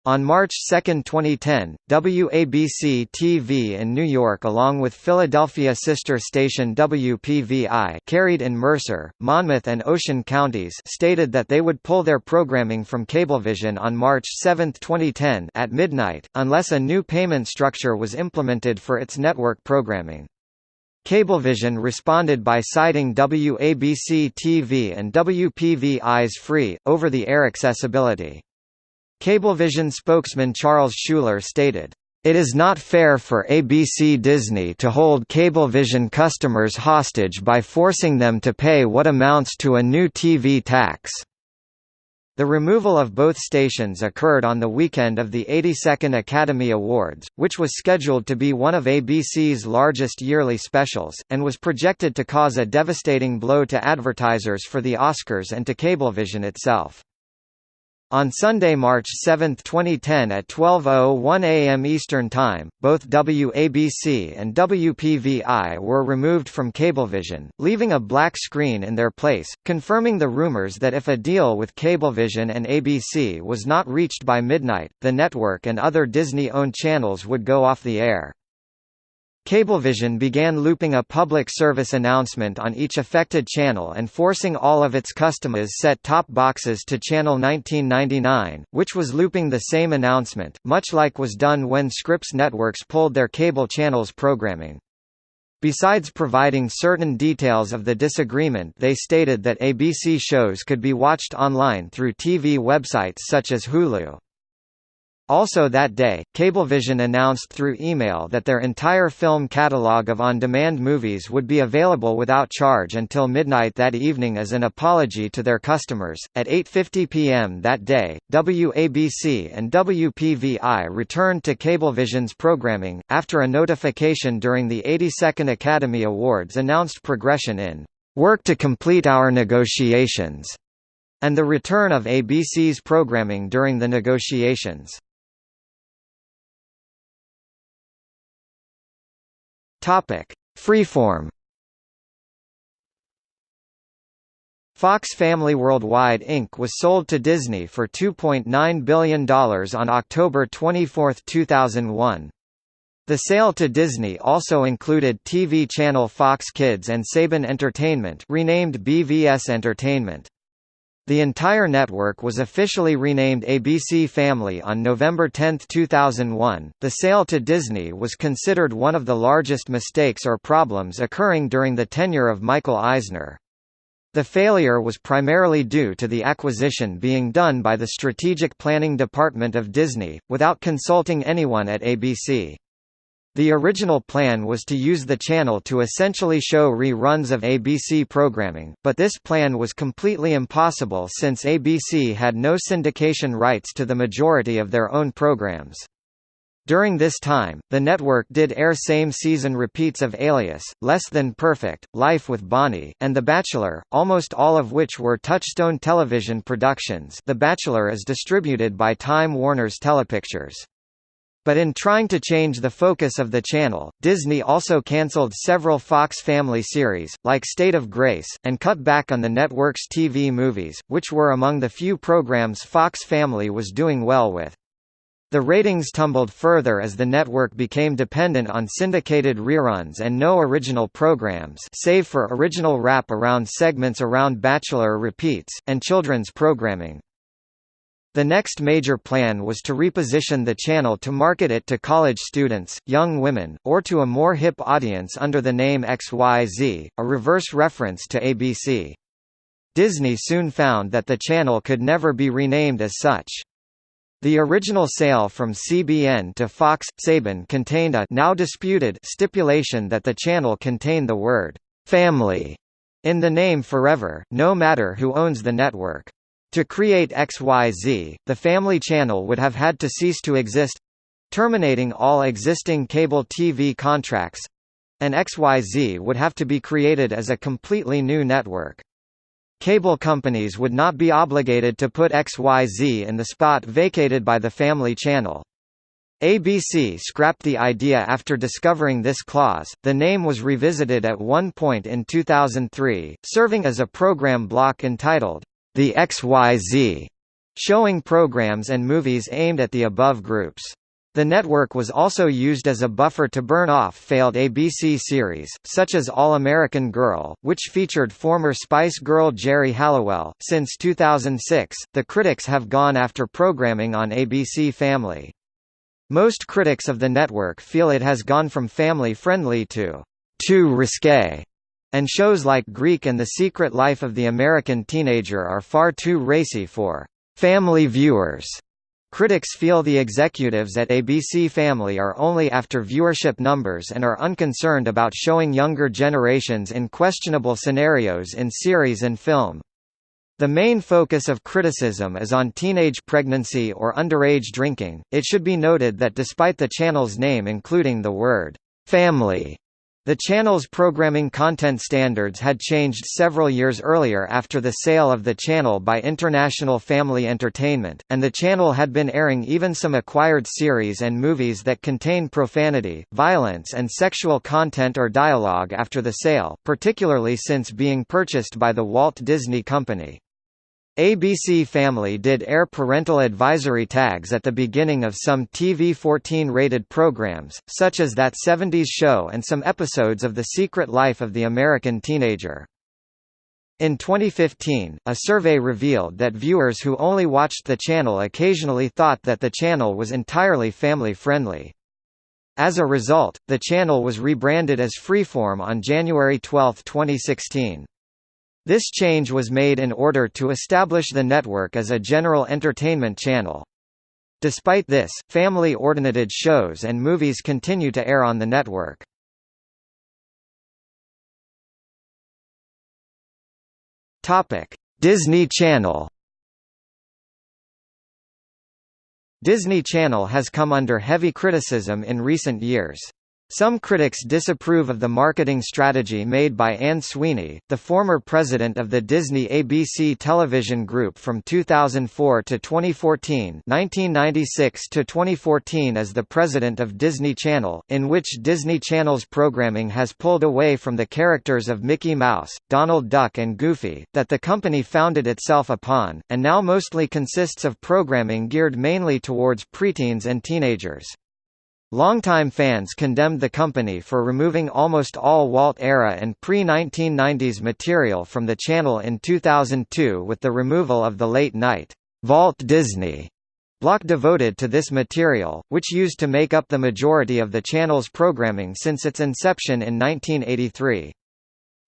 On March 2, 2010, WABC-TV in New York along with Philadelphia sister station WPVI carried in Mercer, Monmouth and Ocean counties stated that they would pull their programming from Cablevision on March 7, 2010 at midnight, unless a new payment structure was implemented for its network programming. Cablevision responded by citing WABC-TV and WPVI's free, over-the-air accessibility. Cablevision spokesman Charles Schuler stated, "It is not fair for ABC Disney to hold Cablevision customers hostage by forcing them to pay what amounts to a new TV tax." The removal of both stations occurred on the weekend of the 82nd Academy Awards, which was scheduled to be one of ABC's largest yearly specials, and was projected to cause a devastating blow to advertisers for the Oscars and to Cablevision itself. On Sunday, March 7, 2010 at 12:01 a.m. Eastern Time, both WABC and WPVI were removed from Cablevision, leaving a black screen in their place, confirming the rumors that if a deal with Cablevision and ABC was not reached by midnight, the network and other Disney-owned channels would go off the air. Cablevision began looping a public service announcement on each affected channel and forcing all of its customers set-top boxes to channel 1999, which was looping the same announcement, much like was done when Scripps networks pulled their cable channels programming. Besides providing certain details of the disagreement, they stated that ABC shows could be watched online through TV websites such as Hulu. Also that day, Cablevision announced through email that their entire film catalog of on-demand movies would be available without charge until midnight that evening as an apology to their customers. At 8:50 p.m. that day, WABC and WPVI returned to Cablevision's programming, after a notification during the 82nd Academy Awards announced progression in "work to complete our negotiations" and the return of ABC's programming during the negotiations. Freeform. Fox Family Worldwide Inc. was sold to Disney for $2.9 billion on October 24, 2001. The sale to Disney also included TV channel Fox Kids and Saban Entertainment, renamed BVS Entertainment. The entire network was officially renamed ABC Family on November 10, 2001. The sale to Disney was considered one of the largest mistakes or problems occurring during the tenure of Michael Eisner. The failure was primarily due to the acquisition being done by the Strategic Planning Department of Disney, without consulting anyone at ABC. The original plan was to use the channel to essentially show reruns of ABC programming, but this plan was completely impossible since ABC had no syndication rights to the majority of their own programs. During this time, the network did air same-season repeats of Alias, Less Than Perfect, Life with Bonnie, and The Bachelor, almost all of which were Touchstone Television productions. The Bachelor is distributed by Time Warner's Telepictures. But in trying to change the focus of the channel, Disney also cancelled several Fox Family series, like State of Grace, and cut back on the network's TV movies, which were among the few programs Fox Family was doing well with. The ratings tumbled further as the network became dependent on syndicated reruns and no original programs save for original wrap-around segments around Bachelor repeats, and children's programming. The next major plan was to reposition the channel to market it to college students, young women, or to a more hip audience under the name XYZ, a reverse reference to ABC. Disney soon found that the channel could never be renamed as such. The original sale from CBN to Fox Saban contained a now disputed stipulation that the channel contained the word "family" in the name forever, no matter who owns the network. To create XYZ, the Family Channel would have had to cease to exist, terminating all existing cable TV contracts, and XYZ would have to be created as a completely new network. Cable companies would not be obligated to put XYZ in the spot vacated by the Family Channel. ABC scrapped the idea after discovering this clause. The name was revisited at one point in 2003, serving as a program block entitled The XYZ, showing programs and movies aimed at the above groups. The network was also used as a buffer to burn off failed ABC series, such as All-American Girl, which featured former Spice Girl Jerry Halliwell. Since 2006, the critics have gone after programming on ABC Family. Most critics of the network feel it has gone from family-friendly to too risque, and shows like Greek and The Secret Life of the American Teenager are far too racy for family viewers. Critics feel the executives at ABC Family are only after viewership numbers and are unconcerned about showing younger generations in questionable scenarios in series and film. The main focus of criticism is on teenage pregnancy or underage drinking. It should be noted that despite the channel's name including the word family, the channel's programming content standards had changed several years earlier after the sale of the channel by International Family Entertainment, and the channel had been airing even some acquired series and movies that contain profanity, violence and sexual content or dialogue after the sale, particularly since being purchased by the Walt Disney Company. ABC Family did air parental advisory tags at the beginning of some TV-14 rated programs, such as That 70s Show and some episodes of The Secret Life of the American Teenager. In 2015, a survey revealed that viewers who only watched the channel occasionally thought that the channel was entirely family-friendly. As a result, the channel was rebranded as Freeform on January 12, 2016. This change was made in order to establish the network as a general entertainment channel. Despite this, family-oriented shows and movies continue to air on the network. Disney Channel. Disney Channel has come under heavy criticism in recent years. Some critics disapprove of the marketing strategy made by Anne Sweeney, the former president of the Disney ABC television group from 2004 to 2014, 1996 to 2014 as the president of Disney Channel, in which Disney Channel's programming has pulled away from the characters of Mickey Mouse, Donald Duck and Goofy, that the company founded itself upon, and now mostly consists of programming geared mainly towards preteens and teenagers. Longtime fans condemned the company for removing almost all Walt-era and pre-1990s material from the channel in 2002 with the removal of the late-night Walt Disney block devoted to this material, which used to make up the majority of the channel's programming since its inception in 1983.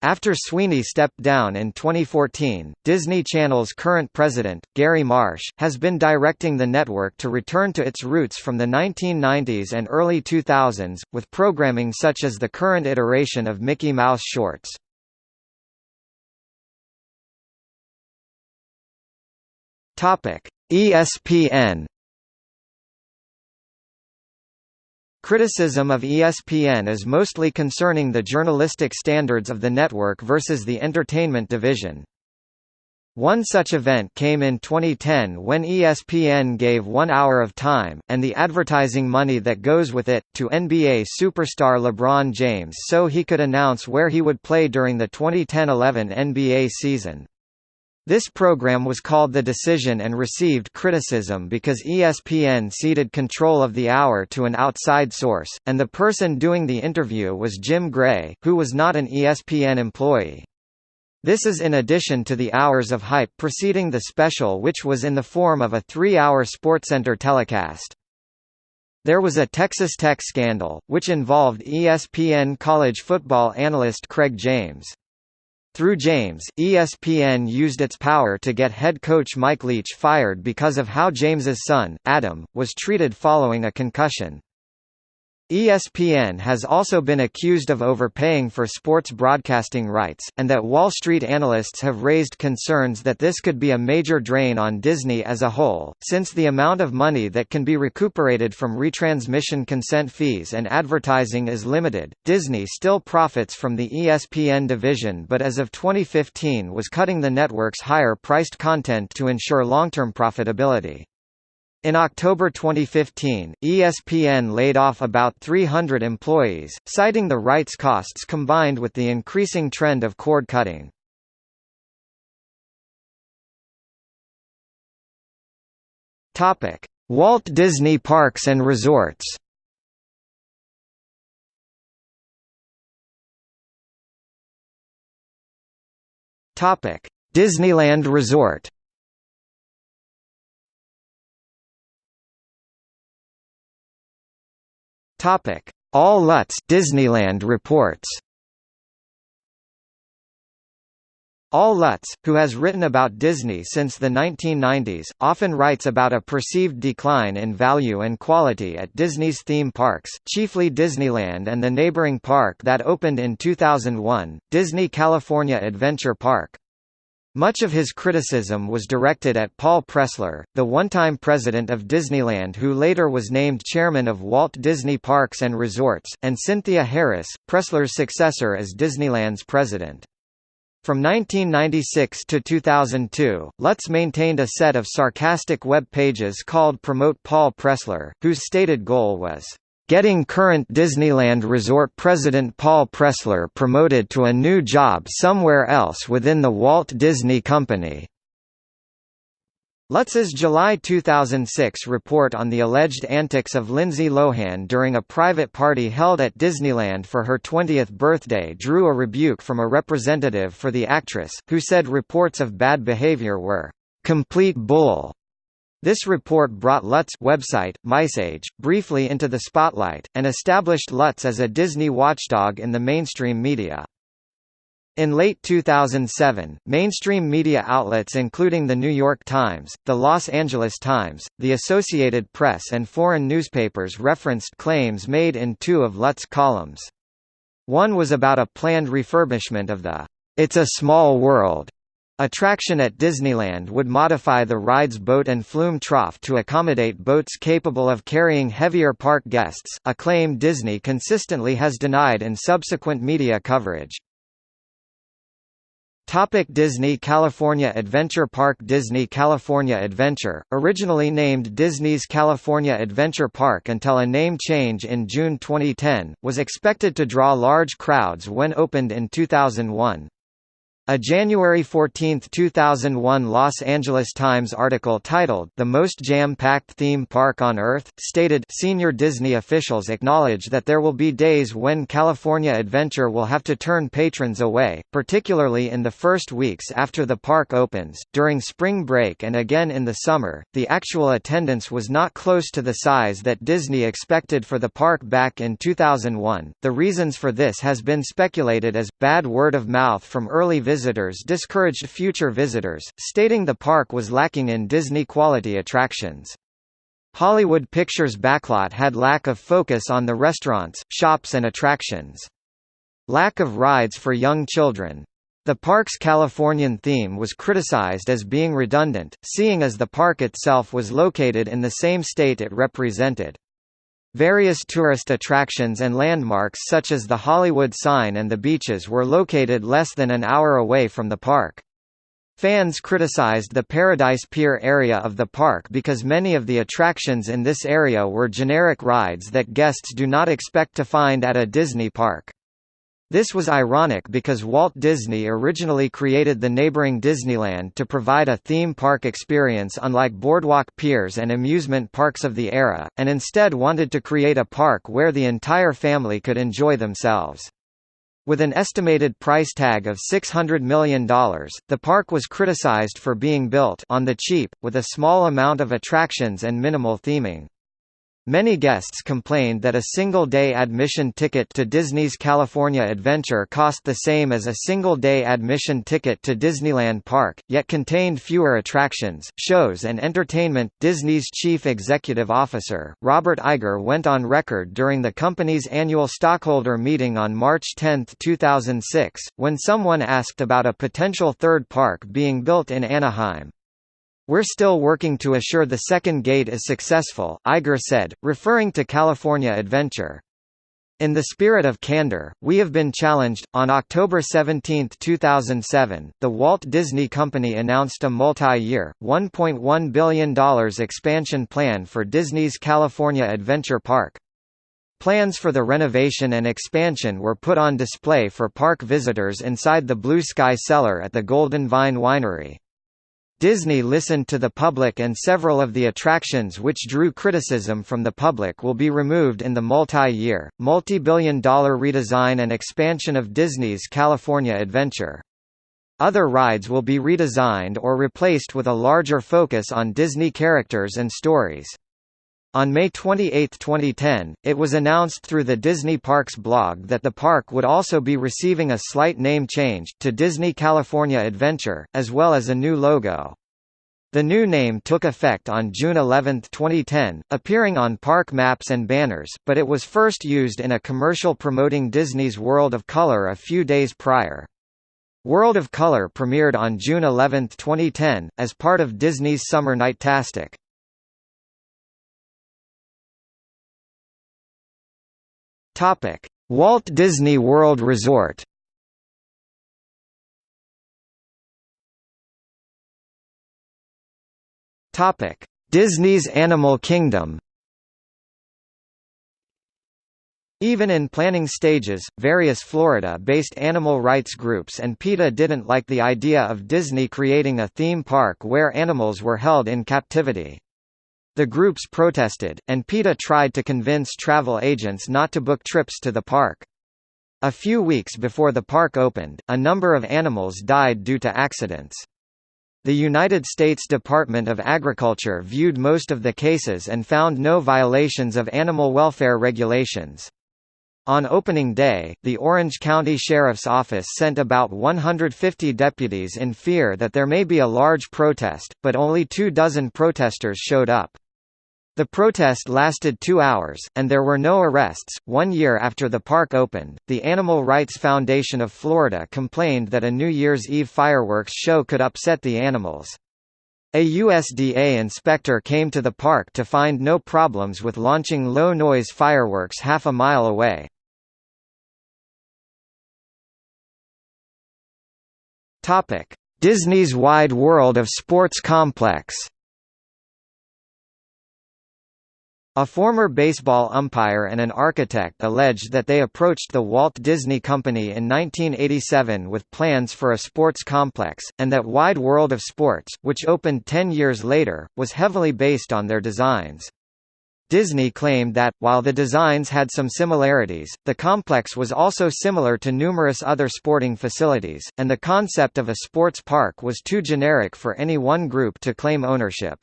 After Sweeney stepped down in 2014, Disney Channel's current president, Gary Marsh, has been directing the network to return to its roots from the 1990s and early 2000s, with programming such as the current iteration of Mickey Mouse shorts. ESPN. Criticism of ESPN is mostly concerning the journalistic standards of the network versus the entertainment division. One such event came in 2010 when ESPN gave 1 hour of time, and the advertising money that goes with it, to NBA superstar LeBron James so he could announce where he would play during the 2010-11 NBA season. This program was called The Decision and received criticism because ESPN ceded control of the hour to an outside source, and the person doing the interview was Jim Gray, who was not an ESPN employee. This is in addition to the hours of hype preceding the special, which was in the form of a 3-hour SportsCenter telecast. There was a Texas Tech scandal, which involved ESPN college football analyst Craig James. Through James, ESPN used its power to get head coach Mike Leach fired because of how James's son, Adam, was treated following a concussion. ESPN has also been accused of overpaying for sports broadcasting rights, and that Wall Street analysts have raised concerns that this could be a major drain on Disney as a whole, since the amount of money that can be recuperated from retransmission consent fees and advertising is limited. Disney still profits from the ESPN division, but as of 2015 was cutting the network's higher-priced content to ensure long-term profitability. In October 2015, ESPN laid off about 300 employees, citing the rights costs combined with the increasing trend of cord cutting. Walt Disney Parks and Resorts. Disneyland Resort. All Lutz Disneyland reports. All Lutz, who has written about Disney since the 1990s, often writes about a perceived decline in value and quality at Disney's theme parks, chiefly Disneyland and the neighboring park that opened in 2001, Disney California Adventure Park. Much of his criticism was directed at Paul Pressler, the one-time president of Disneyland who later was named chairman of Walt Disney Parks and Resorts, and Cynthia Harris, Pressler's successor as Disneyland's president. From 1996 to 2002, Lutz maintained a set of sarcastic web pages called Promote Paul Pressler, whose stated goal was getting current Disneyland Resort president Paul Pressler promoted to a new job somewhere else within the Walt Disney Company. Lutz's July 2006 report on the alleged antics of Lindsay Lohan during a private party held at Disneyland for her 20th birthday drew a rebuke from a representative for the actress, who said reports of bad behavior were "complete bull." This report brought Lutz's website, Miscellaneous, briefly into the spotlight, and established Lutz as a Disney watchdog in the mainstream media. In late 2007, mainstream media outlets including The New York Times, The Los Angeles Times, The Associated Press and foreign newspapers referenced claims made in two of Lutz's columns. One was about a planned refurbishment of the "It's a Small World" attraction at Disneyland would modify the ride's boat and flume trough to accommodate boats capable of carrying heavier park guests, a claim Disney consistently has denied in subsequent media coverage. Disney California Adventure Park. Disney California Adventure, originally named Disney's California Adventure Park until a name change in June 2010, was expected to draw large crowds when opened in 2001. A January 14, 2001 Los Angeles Times article titled "The Most Jam-Packed Theme Park on Earth" stated, "Senior Disney officials acknowledge that there will be days when California Adventure will have to turn patrons away, particularly in the first weeks after the park opens. During spring break and again in the summer, the actual attendance was not close to the size that Disney expected for the park back in 2001. The reasons for this has been speculated as bad word of mouth from early visitors discouraged future visitors, stating the park was lacking in Disney-quality attractions. Hollywood Pictures' backlot had lack of focus on the restaurants, shops and attractions. Lack of rides for young children. The park's Californian theme was criticized as being redundant, seeing as the park itself was located in the same state it represented. Various tourist attractions and landmarks such as the Hollywood sign and the beaches were located less than an hour away from the park. Fans criticized the Paradise Pier area of the park because many of the attractions in this area were generic rides that guests do not expect to find at a Disney park. This was ironic because Walt Disney originally created the neighboring Disneyland to provide a theme park experience unlike boardwalk piers and amusement parks of the era, and instead wanted to create a park where the entire family could enjoy themselves. With an estimated price tag of $600 million, the park was criticized for being built on the cheap, with a small amount of attractions and minimal theming. Many guests complained that a single-day admission ticket to Disney's California Adventure cost the same as a single-day admission ticket to Disneyland Park, yet contained fewer attractions, shows and entertainment. Disney's chief executive officer, Robert Iger, went on record during the company's annual stockholder meeting on March 10, 2006, when someone asked about a potential third park being built in Anaheim. "We're still working to assure the second gate is successful," Iger said, referring to California Adventure. "In the spirit of candor, we have been challenged." On October 17, 2007, the Walt Disney Company announced a multi-year, $1.1 billion expansion plan for Disney's California Adventure Park. Plans for the renovation and expansion were put on display for park visitors inside the Blue Sky Cellar at the Golden Vine Winery. Disney listened to the public, and several of the attractions which drew criticism from the public will be removed in the multi-year, multi-billion-dollar redesign and expansion of Disney's California Adventure. Other rides will be redesigned or replaced with a larger focus on Disney characters and stories. On May 28, 2010, it was announced through the Disney Parks blog that the park would also be receiving a slight name change, to Disney California Adventure, as well as a new logo. The new name took effect on June 11, 2010, appearing on park maps and banners, but it was first used in a commercial promoting Disney's World of Color a few days prior. World of Color premiered on June 11, 2010, as part of Disney's Summer Night-tastic. Walt Disney World Resort. Disney's Animal Kingdom. Even in planning stages, various Florida-based animal rights groups and PETA didn't like the idea of Disney creating a theme park where animals were held in captivity. The groups protested, and PETA tried to convince travel agents not to book trips to the park. A few weeks before the park opened, a number of animals died due to accidents. The United States Department of Agriculture viewed most of the cases and found no violations of animal welfare regulations. On opening day, the Orange County Sheriff's Office sent about 150 deputies in fear that there may be a large protest, but only 24 protesters showed up. The protest lasted 2 hours, and there were no arrests. 1 year after the park opened, the Animal Rights Foundation of Florida complained that a New Year's Eve fireworks show could upset the animals. A USDA inspector came to the park to find no problems with launching low-noise fireworks half a mile away. Disney's Wide World of Sports complex. A former baseball umpire and an architect alleged that they approached the Walt Disney Company in 1987 with plans for a sports complex, and that Wide World of Sports, which opened 10 years later, was heavily based on their designs. Disney claimed that, while the designs had some similarities, the complex was also similar to numerous other sporting facilities, and the concept of a sports park was too generic for any one group to claim ownership.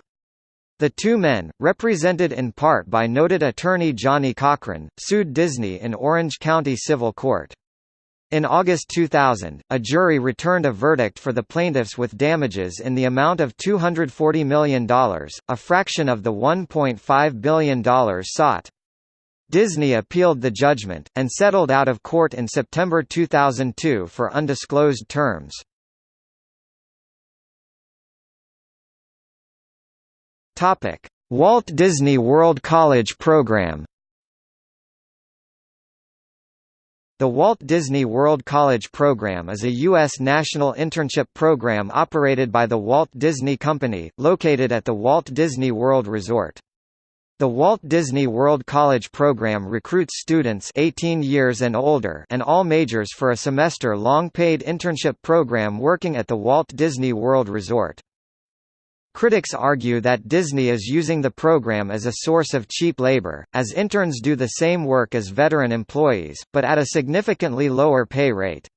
The two men, represented in part by noted attorney Johnny Cochran, sued Disney in Orange County Civil Court. In August 2000, a jury returned a verdict for the plaintiffs with damages in the amount of $240 million, a fraction of the $1.5 billion sought. Disney appealed the judgment, and settled out of court in September 2002 for undisclosed terms. Walt Disney World College Program. The Walt Disney World College Program is a U.S. national internship program operated by the Walt Disney Company, located at the Walt Disney World Resort. The Walt Disney World College Program recruits students 18 years and older and all majors for a semester-long paid internship program working at the Walt Disney World Resort. Critics argue that Disney is using the program as a source of cheap labor, as interns do the same work as veteran employees, but at a significantly lower pay rate.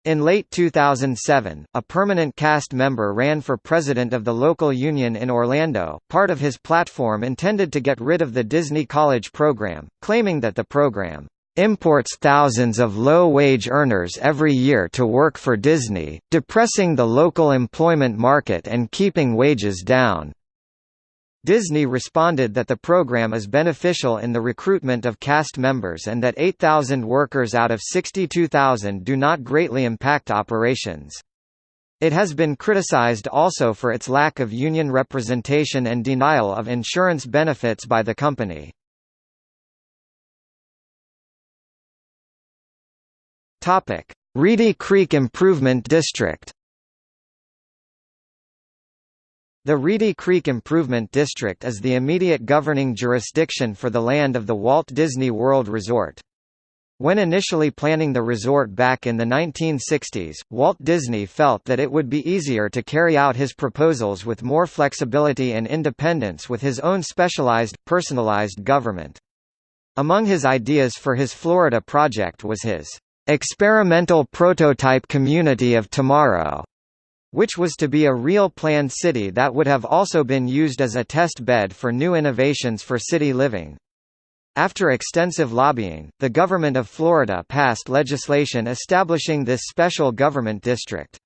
In late 2007, a permanent cast member ran for president of the local union in Orlando, part of his platform intended to get rid of the Disney College program, claiming that the program imports thousands of low-wage earners every year to work for Disney, depressing the local employment market and keeping wages down. Disney responded that the program is beneficial in the recruitment of cast members and that 8,000 workers out of 62,000 do not greatly impact operations. It has been criticized also for its lack of union representation and denial of insurance benefits by the company. Reedy Creek Improvement District. The Reedy Creek Improvement District is the immediate governing jurisdiction for the land of the Walt Disney World Resort. When initially planning the resort back in the 1960s, Walt Disney felt that it would be easier to carry out his proposals with more flexibility and independence with his own specialized, personalized government. Among his ideas for his Florida project was his experimental prototype community of tomorrow, which was to be a real planned city that would have also been used as a test bed for new innovations for city living. After extensive lobbying, the government of Florida passed legislation establishing this special government district.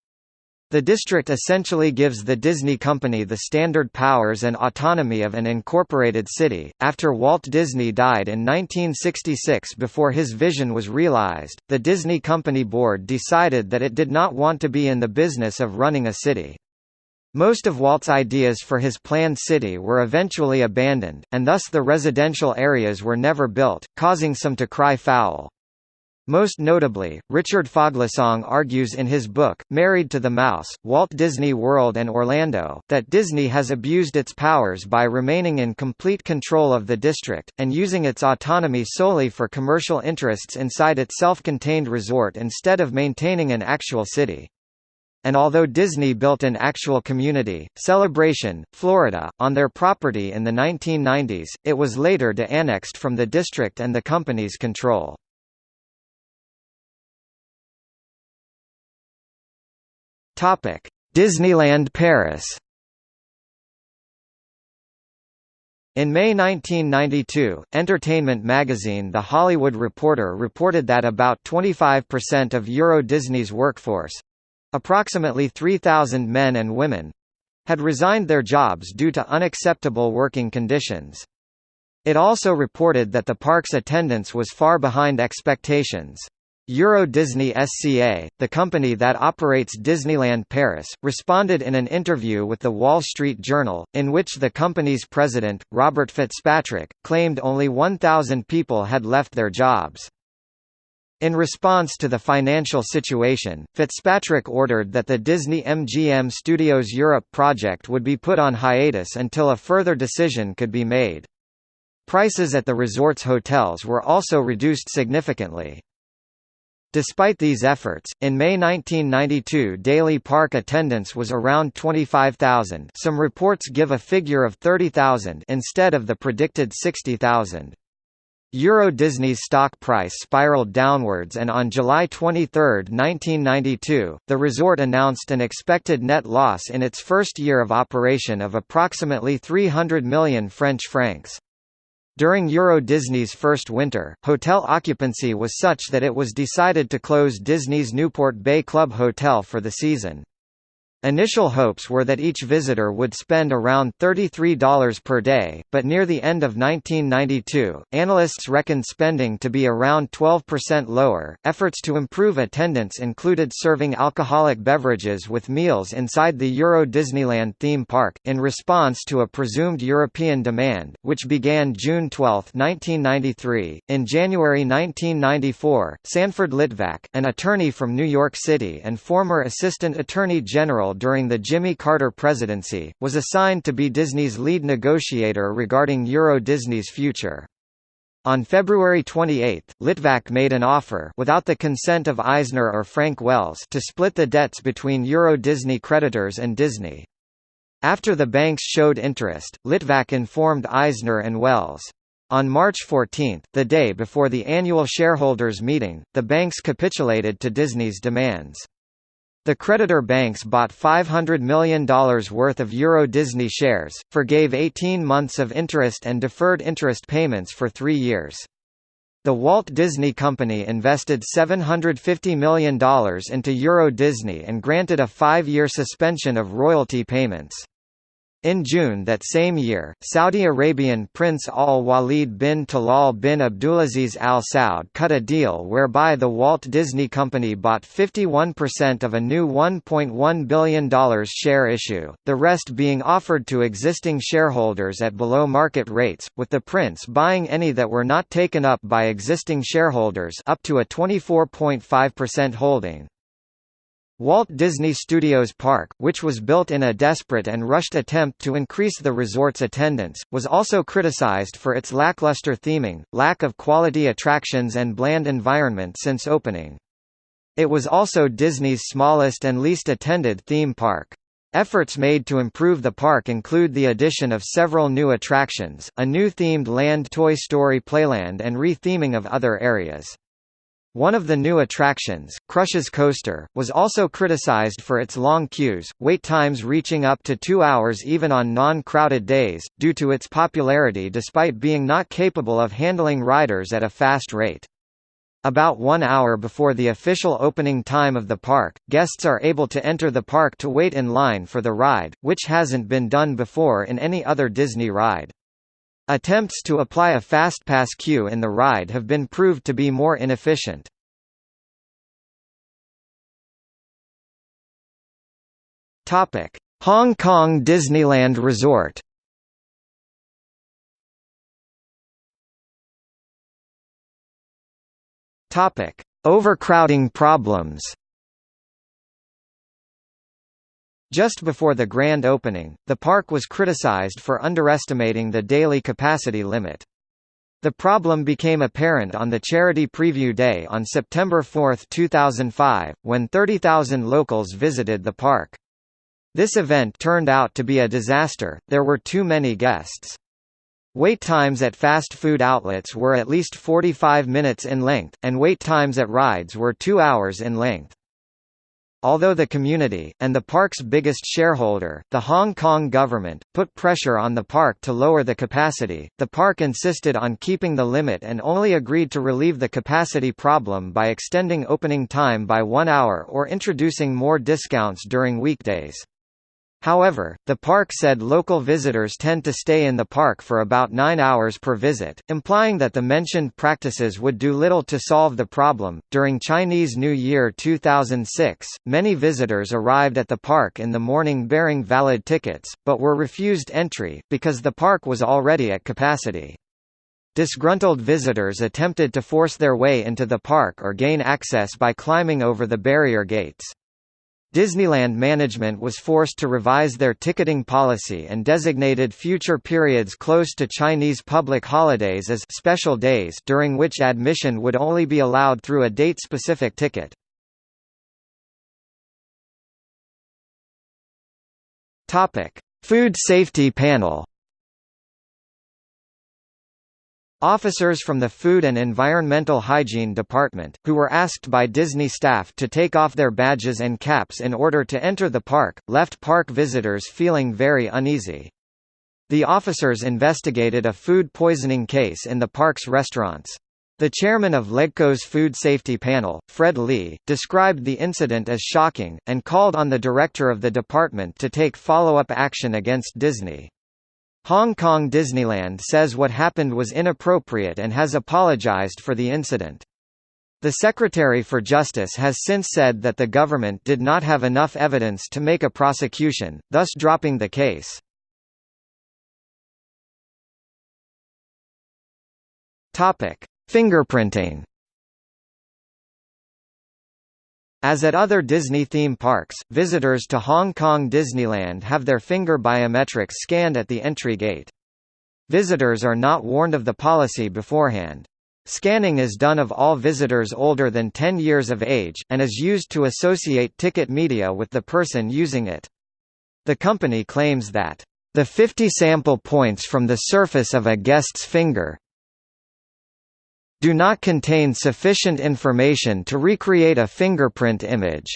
The district essentially gives the Disney Company the standard powers and autonomy of an incorporated city. After Walt Disney died in 1966, before his vision was realized, the Disney Company board decided that it did not want to be in the business of running a city. Most of Walt's ideas for his planned city were eventually abandoned, and thus the residential areas were never built, causing some to cry foul. Most notably, Richard Foglasong argues in his book, Married to the Mouse, Walt Disney World and Orlando, that Disney has abused its powers by remaining in complete control of the district, and using its autonomy solely for commercial interests inside its self-contained resort instead of maintaining an actual city. And although Disney built an actual community, Celebration, Florida, on their property in the 1990s, it was later de-annexed from the district and the company's control. Disneyland Paris. In May 1992, entertainment magazine The Hollywood Reporter reported that about 25% of Euro Disney's workforce—approximately 3,000 men and women—had resigned their jobs due to unacceptable working conditions. It also reported that the park's attendance was far behind expectations. Euro Disney SCA, the company that operates Disneyland Paris, responded in an interview with The Wall Street Journal, in which the company's president, Robert Fitzpatrick, claimed only 1,000 people had left their jobs. In response to the financial situation, Fitzpatrick ordered that the Disney MGM Studios Europe project would be put on hiatus until a further decision could be made. Prices at the resort's hotels were also reduced significantly. Despite these efforts, in May 1992 daily park attendance was around 25,000. Some reports give a figure of 30,000 instead of the predicted 60,000. Euro Disney's stock price spiraled downwards, and on July 23, 1992, the resort announced an expected net loss in its first year of operation of approximately 300 million French francs. During Euro Disney's first winter, hotel occupancy was such that it was decided to close Disney's Newport Bay Club Hotel for the season. Initial hopes were that each visitor would spend around $33 per day, but near the end of 1992, analysts reckoned spending to be around 12% lower. Efforts to improve attendance included serving alcoholic beverages with meals inside the Euro Disneyland theme park, in response to a presumed European demand, which began June 12, 1993. In January 1994, Sanford Litvak, an attorney from New York City and former Assistant Attorney General during the Jimmy Carter presidency, was assigned to be Disney's lead negotiator regarding Euro Disney's future. On February 28, Litvak made an offer without the consent of Eisner or Frank Wells to split the debts between Euro Disney creditors and Disney. After the banks showed interest, Litvak informed Eisner and Wells. On March 14, the day before the annual shareholders' meeting, the banks capitulated to Disney's demands. The creditor banks bought $500 million worth of Euro Disney shares, forgave 18 months of interest and deferred interest payments for 3 years. The Walt Disney Company invested $750 million into Euro Disney and granted a 5-year suspension of royalty payments. In June that same year, Saudi Arabian Prince Al-Walid bin Talal bin Abdulaziz Al Saud cut a deal whereby the Walt Disney Company bought 51% of a new $1.1 billion share issue, the rest being offered to existing shareholders at below market rates, with the prince buying any that were not taken up by existing shareholders up to a 24.5% holding. Walt Disney Studios Park, which was built in a desperate and rushed attempt to increase the resort's attendance, was also criticized for its lackluster theming, lack of quality attractions and bland environment since opening. It was also Disney's smallest and least attended theme park. Efforts made to improve the park include the addition of several new attractions, a new themed land Toy Story Playland, and re-theming of other areas. One of the new attractions, Crush's Coaster, was also criticized for its long queues, wait times reaching up to 2 hours even on non-crowded days, due to its popularity despite being not capable of handling riders at a fast rate. About 1 hour before the official opening time of the park, guests are able to enter the park to wait in line for the ride, which hasn't been done before in any other Disney ride. Attempts to apply a FastPass queue in the ride have been proved to be more inefficient. Hong Kong Disneyland Resort. overcrowding problems. Just before the grand opening, the park was criticized for underestimating the daily capacity limit. The problem became apparent on the Charity Preview Day on September 4, 2005, when 30,000 locals visited the park. This event turned out to be a disaster, there were too many guests. Wait times at fast food outlets were at least 45 minutes in length, and wait times at rides were 2 hours in length. Although the community, and the park's biggest shareholder, the Hong Kong government, put pressure on the park to lower the capacity, the park insisted on keeping the limit and only agreed to relieve the capacity problem by extending opening time by 1 hour or introducing more discounts during weekdays. However, the park said local visitors tend to stay in the park for about 9 hours per visit, implying that the mentioned practices would do little to solve the problem. During Chinese New Year 2006, many visitors arrived at the park in the morning bearing valid tickets, but were refused entry, because the park was already at capacity. Disgruntled visitors attempted to force their way into the park or gain access by climbing over the barrier gates. Disneyland management was forced to revise their ticketing policy and designated future periods close to Chinese public holidays as special days, during which admission would only be allowed through a date-specific ticket. Topic: Food Safety Panel. Officers from the Food and Environmental Hygiene Department, who were asked by Disney staff to take off their badges and caps in order to enter the park, left park visitors feeling very uneasy. The officers investigated a food poisoning case in the park's restaurants. The chairman of LegCo's Food Safety Panel, Fred Lee, described the incident as shocking, and called on the director of the department to take follow-up action against Disney. Hong Kong Disneyland says what happened was inappropriate and has apologized for the incident. The Secretary for Justice has since said that the government did not have enough evidence to make a prosecution, thus dropping the case. Topic: Fingerprinting. As at other Disney theme parks, visitors to Hong Kong Disneyland have their finger biometrics scanned at the entry gate. Visitors are not warned of the policy beforehand. Scanning is done of all visitors older than 10 years of age, and is used to associate ticket media with the person using it. The company claims that, "the 50 sample points from the surface of a guest's finger do not contain sufficient information to recreate a fingerprint image."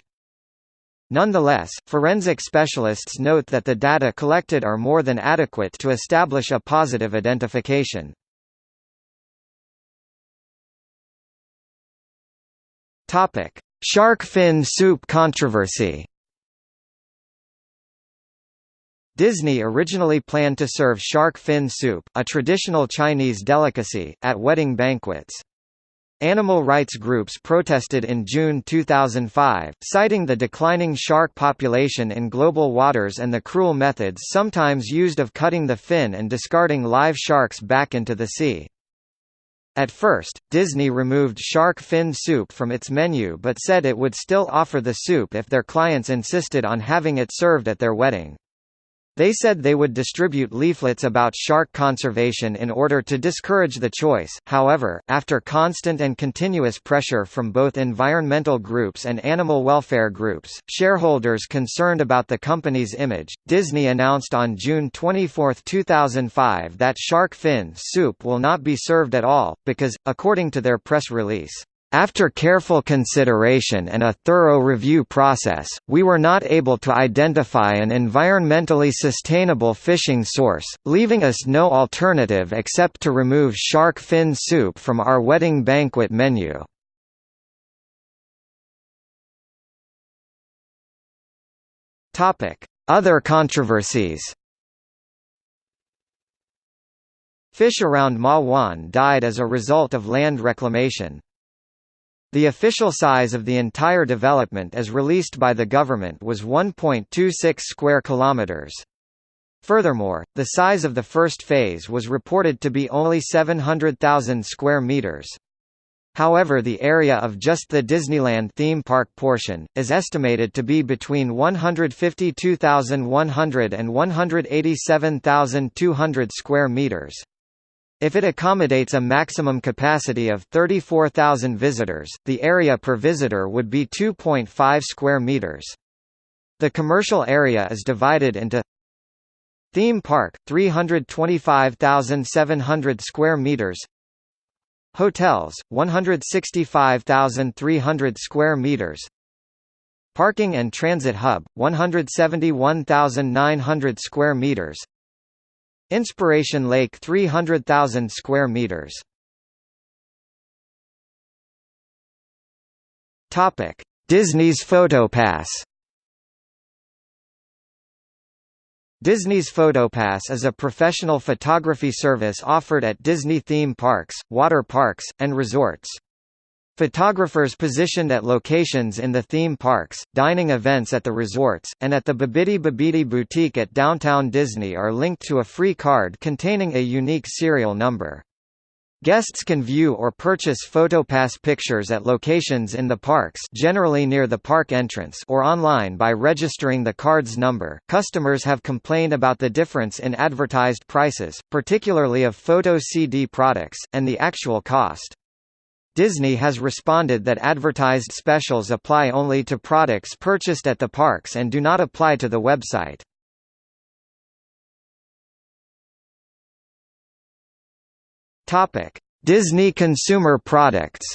Nonetheless, forensic specialists note that the data collected are more than adequate to establish a positive identification. Topic: Shark fin soup controversy. Disney originally planned to serve shark fin soup, a traditional Chinese delicacy, at wedding banquets. Animal rights groups protested in June 2005, citing the declining shark population in global waters and the cruel methods sometimes used of cutting the fin and discarding live sharks back into the sea. At first, Disney removed shark fin soup from its menu but said it would still offer the soup if their clients insisted on having it served at their wedding. They said they would distribute leaflets about shark conservation in order to discourage the choice. However, after constant and continuous pressure from both environmental groups and animal welfare groups, shareholders concerned about the company's image, Disney announced on June 24, 2005 that shark fin soup will not be served at all, because, according to their press release, "After careful consideration and a thorough review process, we were not able to identify an environmentally sustainable fishing source, leaving us no alternative except to remove shark fin soup from our wedding banquet menu." Other controversies. Fish around Ma Wan died as a result of land reclamation. The official size of the entire development as released by the government was 1.26 square kilometers. Furthermore, the size of the first phase was reported to be only 700,000 square meters. However, the area of just the Disneyland theme park portion is estimated to be between 152,100 and 187,200 square meters. If it accommodates a maximum capacity of 34,000 visitors, the area per visitor would be 2.5 square meters. The commercial area is divided into Theme Park, 325,700 square meters. Hotels, 165,300 square meters. Parking and Transit Hub, 171,900 square meters. Inspiration Lake, 300,000 square meters. Topic: Disney's PhotoPass. Disney's PhotoPass is a professional photography service offered at Disney theme parks, water parks, and resorts. Photographers positioned at locations in the theme parks, dining events at the resorts, and at the Babidi Babidi boutique at Downtown Disney are linked to a free card containing a unique serial number. Guests can view or purchase PhotoPass pictures at locations in the parks, generally near the park entrance, or online by registering the card's number. Customers have complained about the difference in advertised prices, particularly of photo CD products, and the actual cost. Disney has responded that advertised specials apply only to products purchased at the parks and do not apply to the website. Topic: Disney consumer products.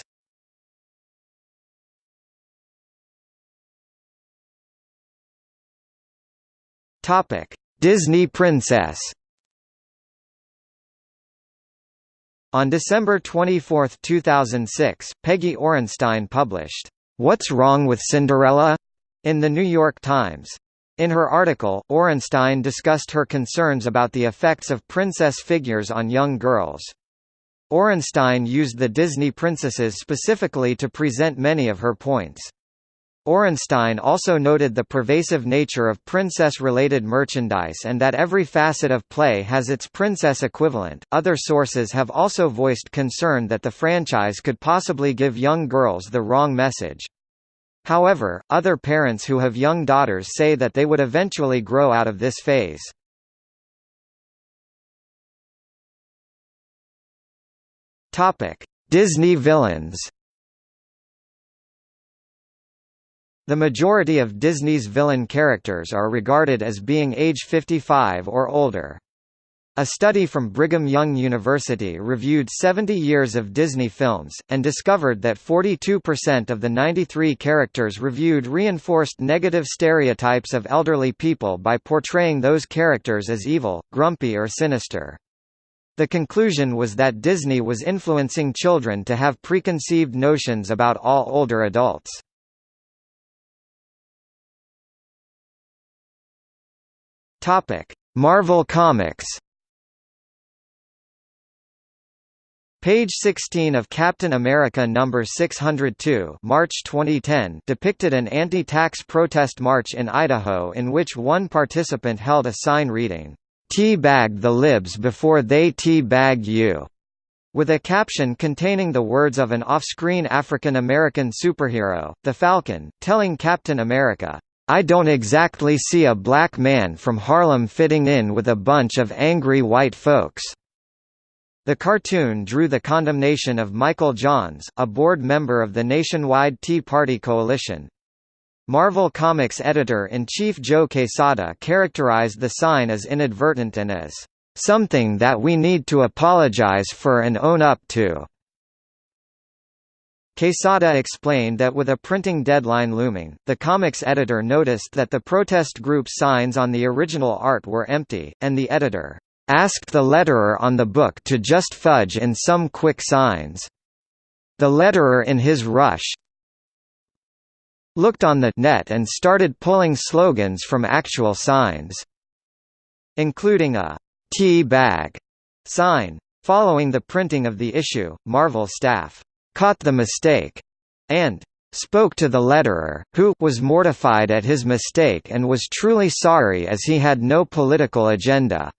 Topic: Disney Princess. On December 24, 2006, Peggy Orenstein published, "What's Wrong with Cinderella?" in The New York Times. In her article, Orenstein discussed her concerns about the effects of princess figures on young girls. Orenstein used the Disney princesses specifically to present many of her points. Orenstein also noted the pervasive nature of princess-related merchandise and that every facet of play has its princess equivalent. Other sources have also voiced concern that the franchise could possibly give young girls the wrong message. However, other parents who have young daughters say that they would eventually grow out of this phase. Topic: Disney villains. The majority of Disney's villain characters are regarded as being age 55 or older. A study from Brigham Young University reviewed 70 years of Disney films, and discovered that 42% of the 93 characters reviewed reinforced negative stereotypes of elderly people by portraying those characters as evil, grumpy or sinister. The conclusion was that Disney was influencing children to have preconceived notions about all older adults. Marvel Comics. Page 16 of Captain America number 602, March 2010, depicted an anti-tax protest march in Idaho in which one participant held a sign reading, "Teabag the libs before they teabag you," with a caption containing the words of an off-screen African-American superhero, the Falcon, telling Captain America, "I don't exactly see a black man from Harlem fitting in with a bunch of angry white folks." The cartoon drew the condemnation of Michael Johns, a board member of the nationwide Tea Party coalition. Marvel Comics editor-in-chief Joe Quesada characterized the sign as inadvertent and as something that we need to apologize for and own up to. Quesada explained that with a printing deadline looming, the comics editor noticed that the protest group signs on the original art were empty, and the editor asked the letterer on the book to just fudge in some quick signs. The letterer in his rush looked on the net and started pulling slogans from actual signs, including a tea bag sign. Following the printing of the issue, Marvel staff caught the mistake and spoke to the letterer, who was mortified at his mistake and was truly sorry as he had no political agenda.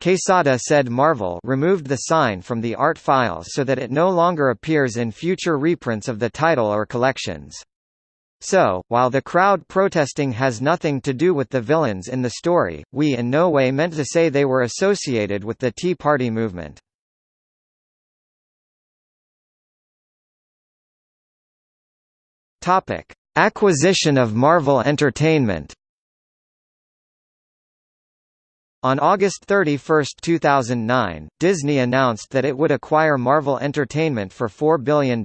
Quesada said Marvel removed the sign from the art files so that it no longer appears in future reprints of the title or collections. So, while the crowd protesting has nothing to do with the villains in the story, we in no way meant to say they were associated with the Tea Party movement. Acquisition of Marvel Entertainment. On August 31, 2009, Disney announced that it would acquire Marvel Entertainment for $4 billion.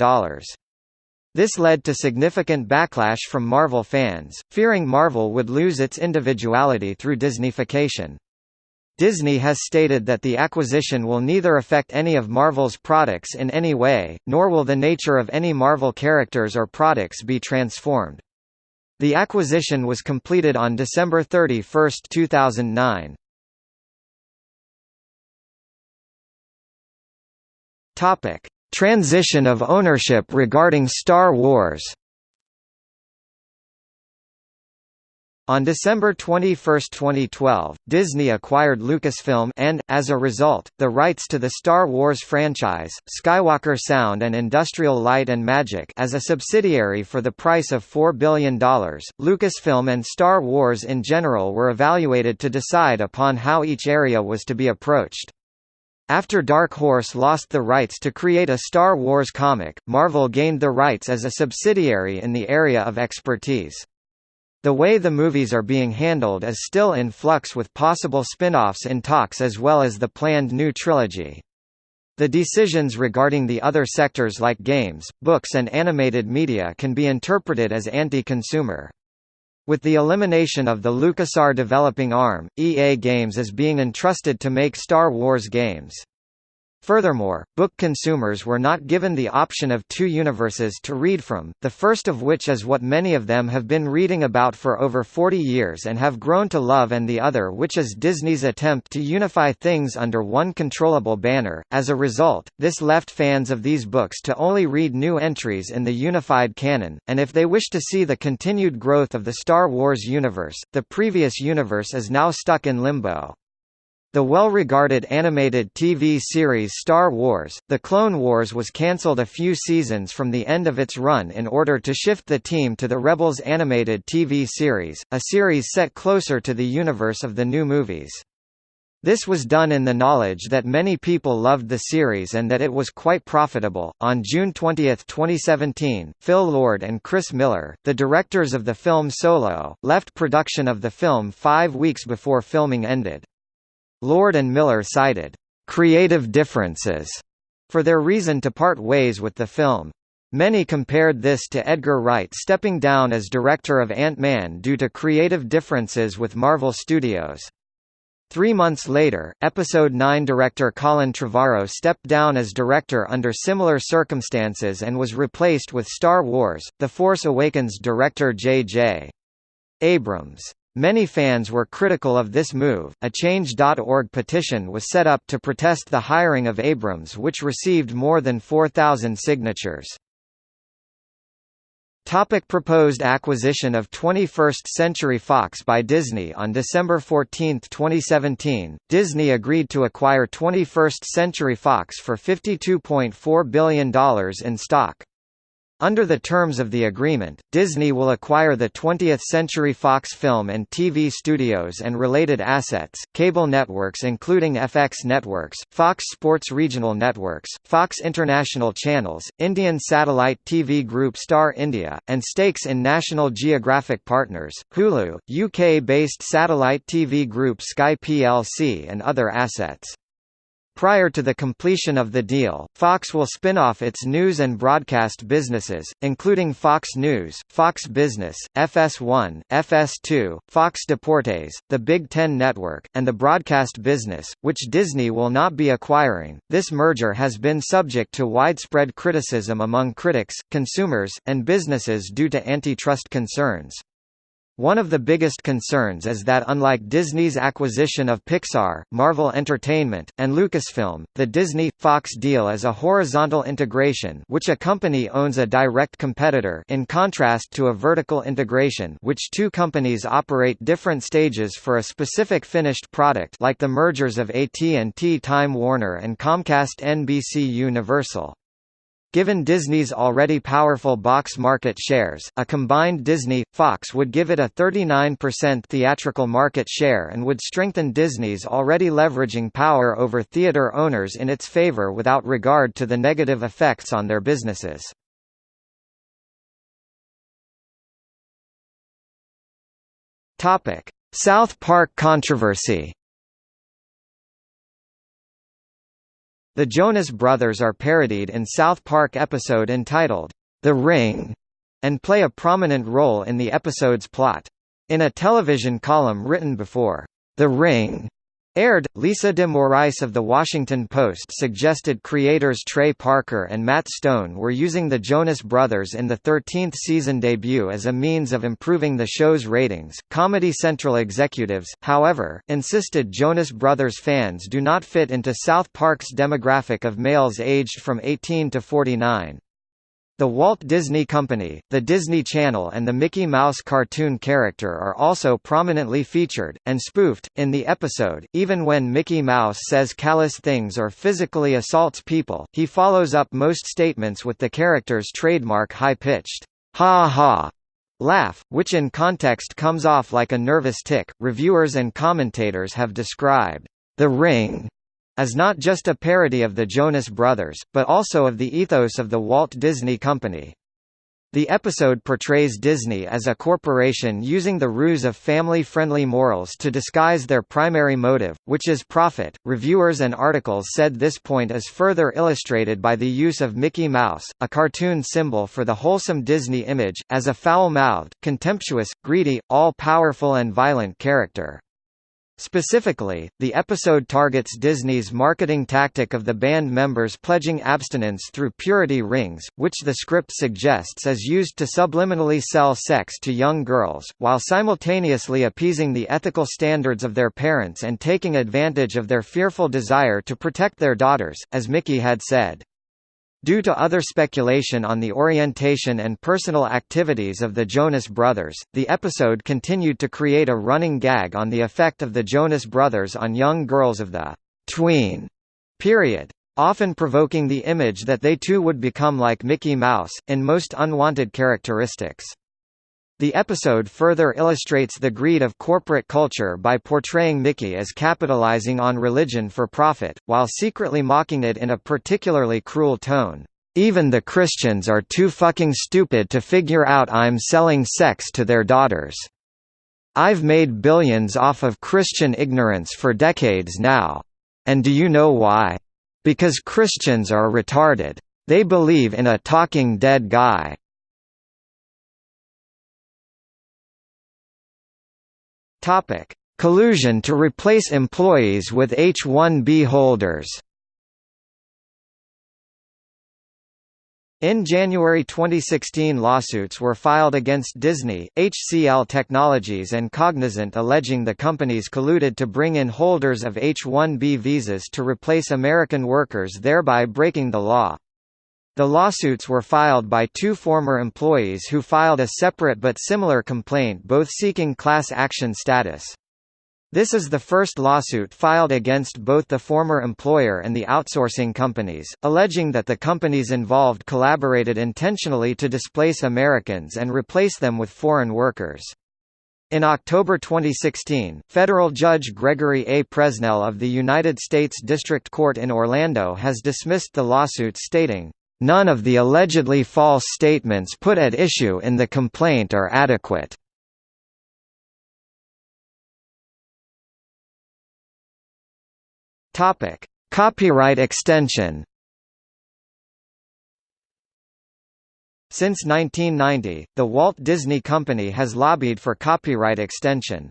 This led to significant backlash from Marvel fans, fearing Marvel would lose its individuality through Disneyfication. Disney has stated that the acquisition will neither affect any of Marvel's products in any way, nor will the nature of any Marvel characters or products be transformed. The acquisition was completed on December 31, 2009. Topic: Transition of ownership regarding Star Wars. On December 21, 2012, Disney acquired Lucasfilm and, as a result, the rights to the Star Wars franchise, Skywalker Sound and Industrial Light and Magic as a subsidiary for the price of $4 billion. Lucasfilm and Star Wars in general were evaluated to decide upon how each area was to be approached. After Dark Horse lost the rights to create a Star Wars comic, Marvel gained the rights as a subsidiary in the area of expertise. The way the movies are being handled is still in flux, with possible spin-offs in talks as well as the planned new trilogy. The decisions regarding the other sectors like games, books and animated media can be interpreted as anti-consumer. With the elimination of the LucasArts developing arm, EA Games is being entrusted to make Star Wars games. Furthermore, book consumers were not given the option of two universes to read from, the first of which is what many of them have been reading about for over 40 years and have grown to love, and the other which is Disney's attempt to unify things under one controllable banner. As a result, this left fans of these books to only read new entries in the unified canon, and if they wish to see the continued growth of the Star Wars universe, the previous universe is now stuck in limbo. The well-regarded animated TV series Star Wars: The Clone Wars was cancelled a few seasons from the end of its run in order to shift the team to the Rebels animated TV series, a series set closer to the universe of the new movies. This was done in the knowledge that many people loved the series and that it was quite profitable. On June 20, 2017, Phil Lord and Chris Miller, the directors of the film Solo, left production of the film 5 weeks before filming ended. Lord and Miller cited creative differences for their reason to part ways with the film. Many compared this to Edgar Wright stepping down as director of Ant-Man due to creative differences with Marvel Studios. 3 months later, Episode 9 director Colin Trevorrow stepped down as director under similar circumstances and was replaced with Star Wars: The Force Awakens director J.J. Abrams. Many fans were critical of this move. A Change.org petition was set up to protest the hiring of Abrams, which received more than 4,000 signatures. Proposed acquisition of 21st Century Fox by Disney. On December 14, 2017, Disney agreed to acquire 21st Century Fox for $52.4 billion in stock. Under the terms of the agreement, Disney will acquire the 20th Century Fox film and TV studios and related assets, cable networks including FX Networks, Fox Sports Regional Networks, Fox International Channels, Indian satellite TV group Star India, and stakes in National Geographic Partners, Hulu, UK-based satellite TV group Sky plc, and other assets. Prior to the completion of the deal, Fox will spin off its news and broadcast businesses, including Fox News, Fox Business, FS1, FS2, Fox Deportes, the Big Ten Network, and the broadcast business, which Disney will not be acquiring. This merger has been subject to widespread criticism among critics, consumers, and businesses due to antitrust concerns. One of the biggest concerns is that unlike Disney's acquisition of Pixar, Marvel Entertainment, and Lucasfilm, the Disney-Fox deal is a horizontal integration which a company owns a direct competitor in contrast to a vertical integration which two companies operate different stages for a specific finished product like the mergers of AT&T Time Warner and Comcast NBC Universal. Given Disney's already powerful box market shares, a combined Disney-Fox would give it a 39% theatrical market share and would strengthen Disney's already leveraging power over theater owners in its favor without regard to the negative effects on their businesses. South Park controversy. The Jonas Brothers are parodied in South Park episode entitled, The Ring, and play a prominent role in the episode's plot. In a television column written before The Ring aired, Lisa de Moraes of The Washington Post suggested creators Trey Parker and Matt Stone were using the Jonas Brothers in the 13th season debut as a means of improving the show's ratings. Comedy Central executives, however, insisted Jonas Brothers fans do not fit into South Park's demographic of males aged from 18 to 49. The Walt Disney Company, the Disney Channel and the Mickey Mouse cartoon character are also prominently featured, and spoofed, in the episode. Even when Mickey Mouse says callous things or physically assaults people, he follows up most statements with the character's trademark high-pitched, ha ha laugh, which in context comes off like a nervous tic. Reviewers and commentators have described The Ring as not just a parody of the Jonas Brothers, but also of the ethos of the Walt Disney Company. The episode portrays Disney as a corporation using the ruse of family-friendly morals to disguise their primary motive, which is profit. Reviewers and articles said this point is further illustrated by the use of Mickey Mouse, a cartoon symbol for the wholesome Disney image, as a foul-mouthed, contemptuous, greedy, all-powerful and violent character. Specifically, the episode targets Disney's marketing tactic of the band members pledging abstinence through purity rings, which the script suggests is used to subliminally sell sex to young girls, while simultaneously appeasing the ethical standards of their parents and taking advantage of their fearful desire to protect their daughters, as Mickey had said. Due to other speculation on the orientation and personal activities of the Jonas Brothers, the episode continued to create a running gag on the effect of the Jonas Brothers on young girls of the tween period, often provoking the image that they too would become like Mickey Mouse, in most unwanted characteristics. The episode further illustrates the greed of corporate culture by portraying Mickey as capitalizing on religion for profit, while secretly mocking it in a particularly cruel tone. "Even the Christians are too fucking stupid to figure out I'm selling sex to their daughters. I've made billions off of Christian ignorance for decades now. And do you know why? Because Christians are retarded. They believe in a talking dead guy." Collusion to replace employees with H-1B holders. In January 2016, lawsuits were filed against Disney, HCL Technologies and Cognizant alleging the companies colluded to bring in holders of H-1B visas to replace American workers, thereby breaking the law. The lawsuits were filed by two former employees who filed a separate but similar complaint, both seeking class action status. This is the first lawsuit filed against both the former employer and the outsourcing companies, alleging that the companies involved collaborated intentionally to displace Americans and replace them with foreign workers. In October 2016, federal judge Gregory A. Presnell of the United States District Court in Orlando has dismissed the lawsuit, stating, "None of the allegedly false statements put at issue in the complaint are adequate." Topic: Copyright extension. Since 1990, the Walt Disney Company has lobbied for copyright extension.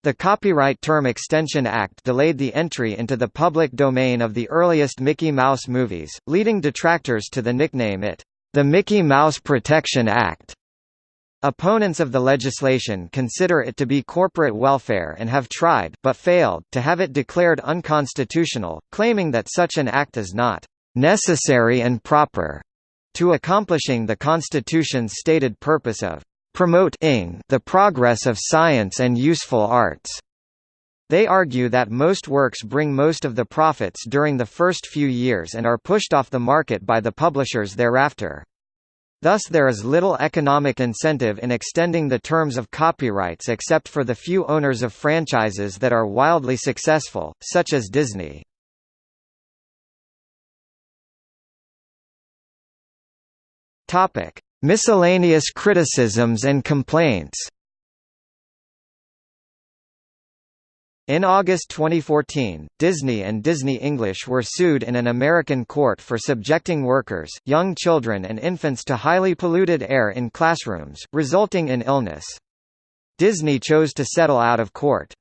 The Copyright Term Extension Act delayed the entry into the public domain of the earliest Mickey Mouse movies, leading detractors to the nickname it, "the Mickey Mouse Protection Act." Opponents of the legislation consider it to be corporate welfare and have tried but failed to have it declared unconstitutional, claiming that such an act is not necessary and proper to accomplishing the Constitution's stated purpose of promoting the progress of science and useful arts. They argue that most works bring most of the profits during the first few years and are pushed off the market by the publishers thereafter. Thus there is little economic incentive in extending the terms of copyrights except for the few owners of franchises that are wildly successful, such as Disney. Miscellaneous criticisms and complaints. In August 2014, Disney and Disney English were sued in an American court for subjecting workers, young children and infants to highly polluted air in classrooms, resulting in illness. Disney chose to settle out of court.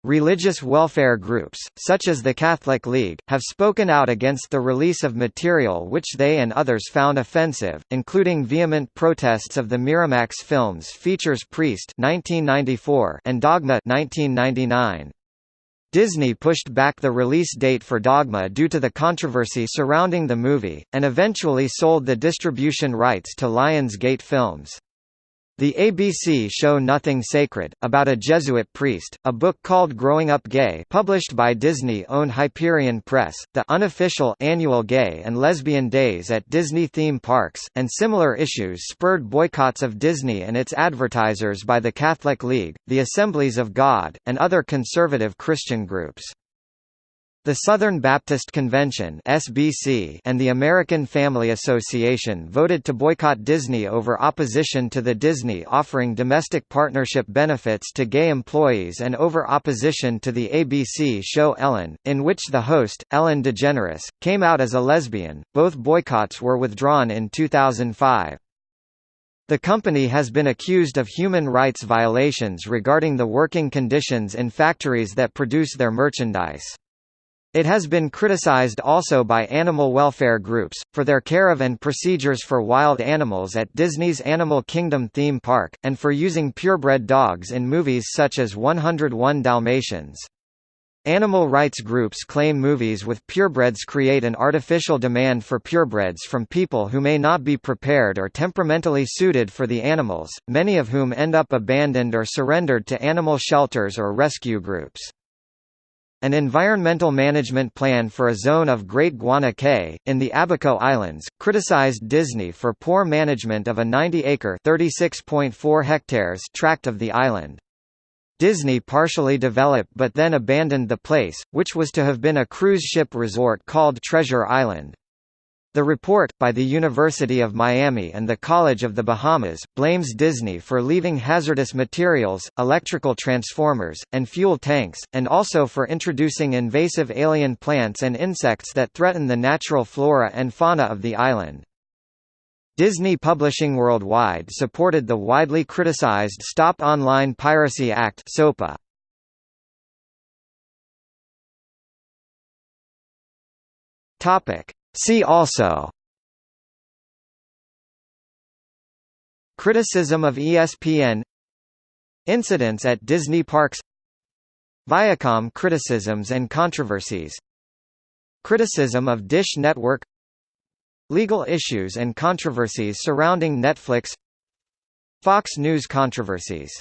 Religious welfare groups, such as the Catholic League, have spoken out against the release of material which they and others found offensive, including vehement protests of the Miramax films Features Priest (1994) and Dogma (1999). Disney pushed back the release date for Dogma due to the controversy surrounding the movie, and eventually sold the distribution rights to Lionsgate Films. The ABC show Nothing Sacred, about a Jesuit priest, a book called Growing Up Gay published by Disney-owned Hyperion Press, the unofficial annual gay and lesbian days at Disney theme parks, and similar issues spurred boycotts of Disney and its advertisers by the Catholic League, the Assemblies of God, and other conservative Christian groups. The Southern Baptist Convention (SBC) and the American Family Association voted to boycott Disney over opposition to the Disney offering domestic partnership benefits to gay employees and over opposition to the ABC show Ellen, in which the host, Ellen DeGeneres, came out as a lesbian. Both boycotts were withdrawn in 2005. The company has been accused of human rights violations regarding the working conditions in factories that produce their merchandise. It has been criticized also by animal welfare groups, for their care of and procedures for wild animals at Disney's Animal Kingdom theme park, and for using purebred dogs in movies such as 101 Dalmatians. Animal rights groups claim movies with purebreds create an artificial demand for purebreds from people who may not be prepared or temperamentally suited for the animals, many of whom end up abandoned or surrendered to animal shelters or rescue groups. An environmental management plan for a zone of Great Guana Cay, in the Abaco Islands, criticized Disney for poor management of a 90-acre (36.4 hectares) tract of the island. Disney partially developed but then abandoned the place, which was to have been a cruise ship resort called Treasure Island. The report, by the University of Miami and the College of the Bahamas, blames Disney for leaving hazardous materials, electrical transformers, and fuel tanks, and also for introducing invasive alien plants and insects that threaten the natural flora and fauna of the island. Disney Publishing Worldwide supported the widely criticized Stop Online Piracy Act (SOPA). See also: Criticism of ESPN, Incidents at Disney Parks, Viacom criticisms and controversies, Criticism of Dish Network, Legal issues and controversies surrounding Netflix, Fox News controversies.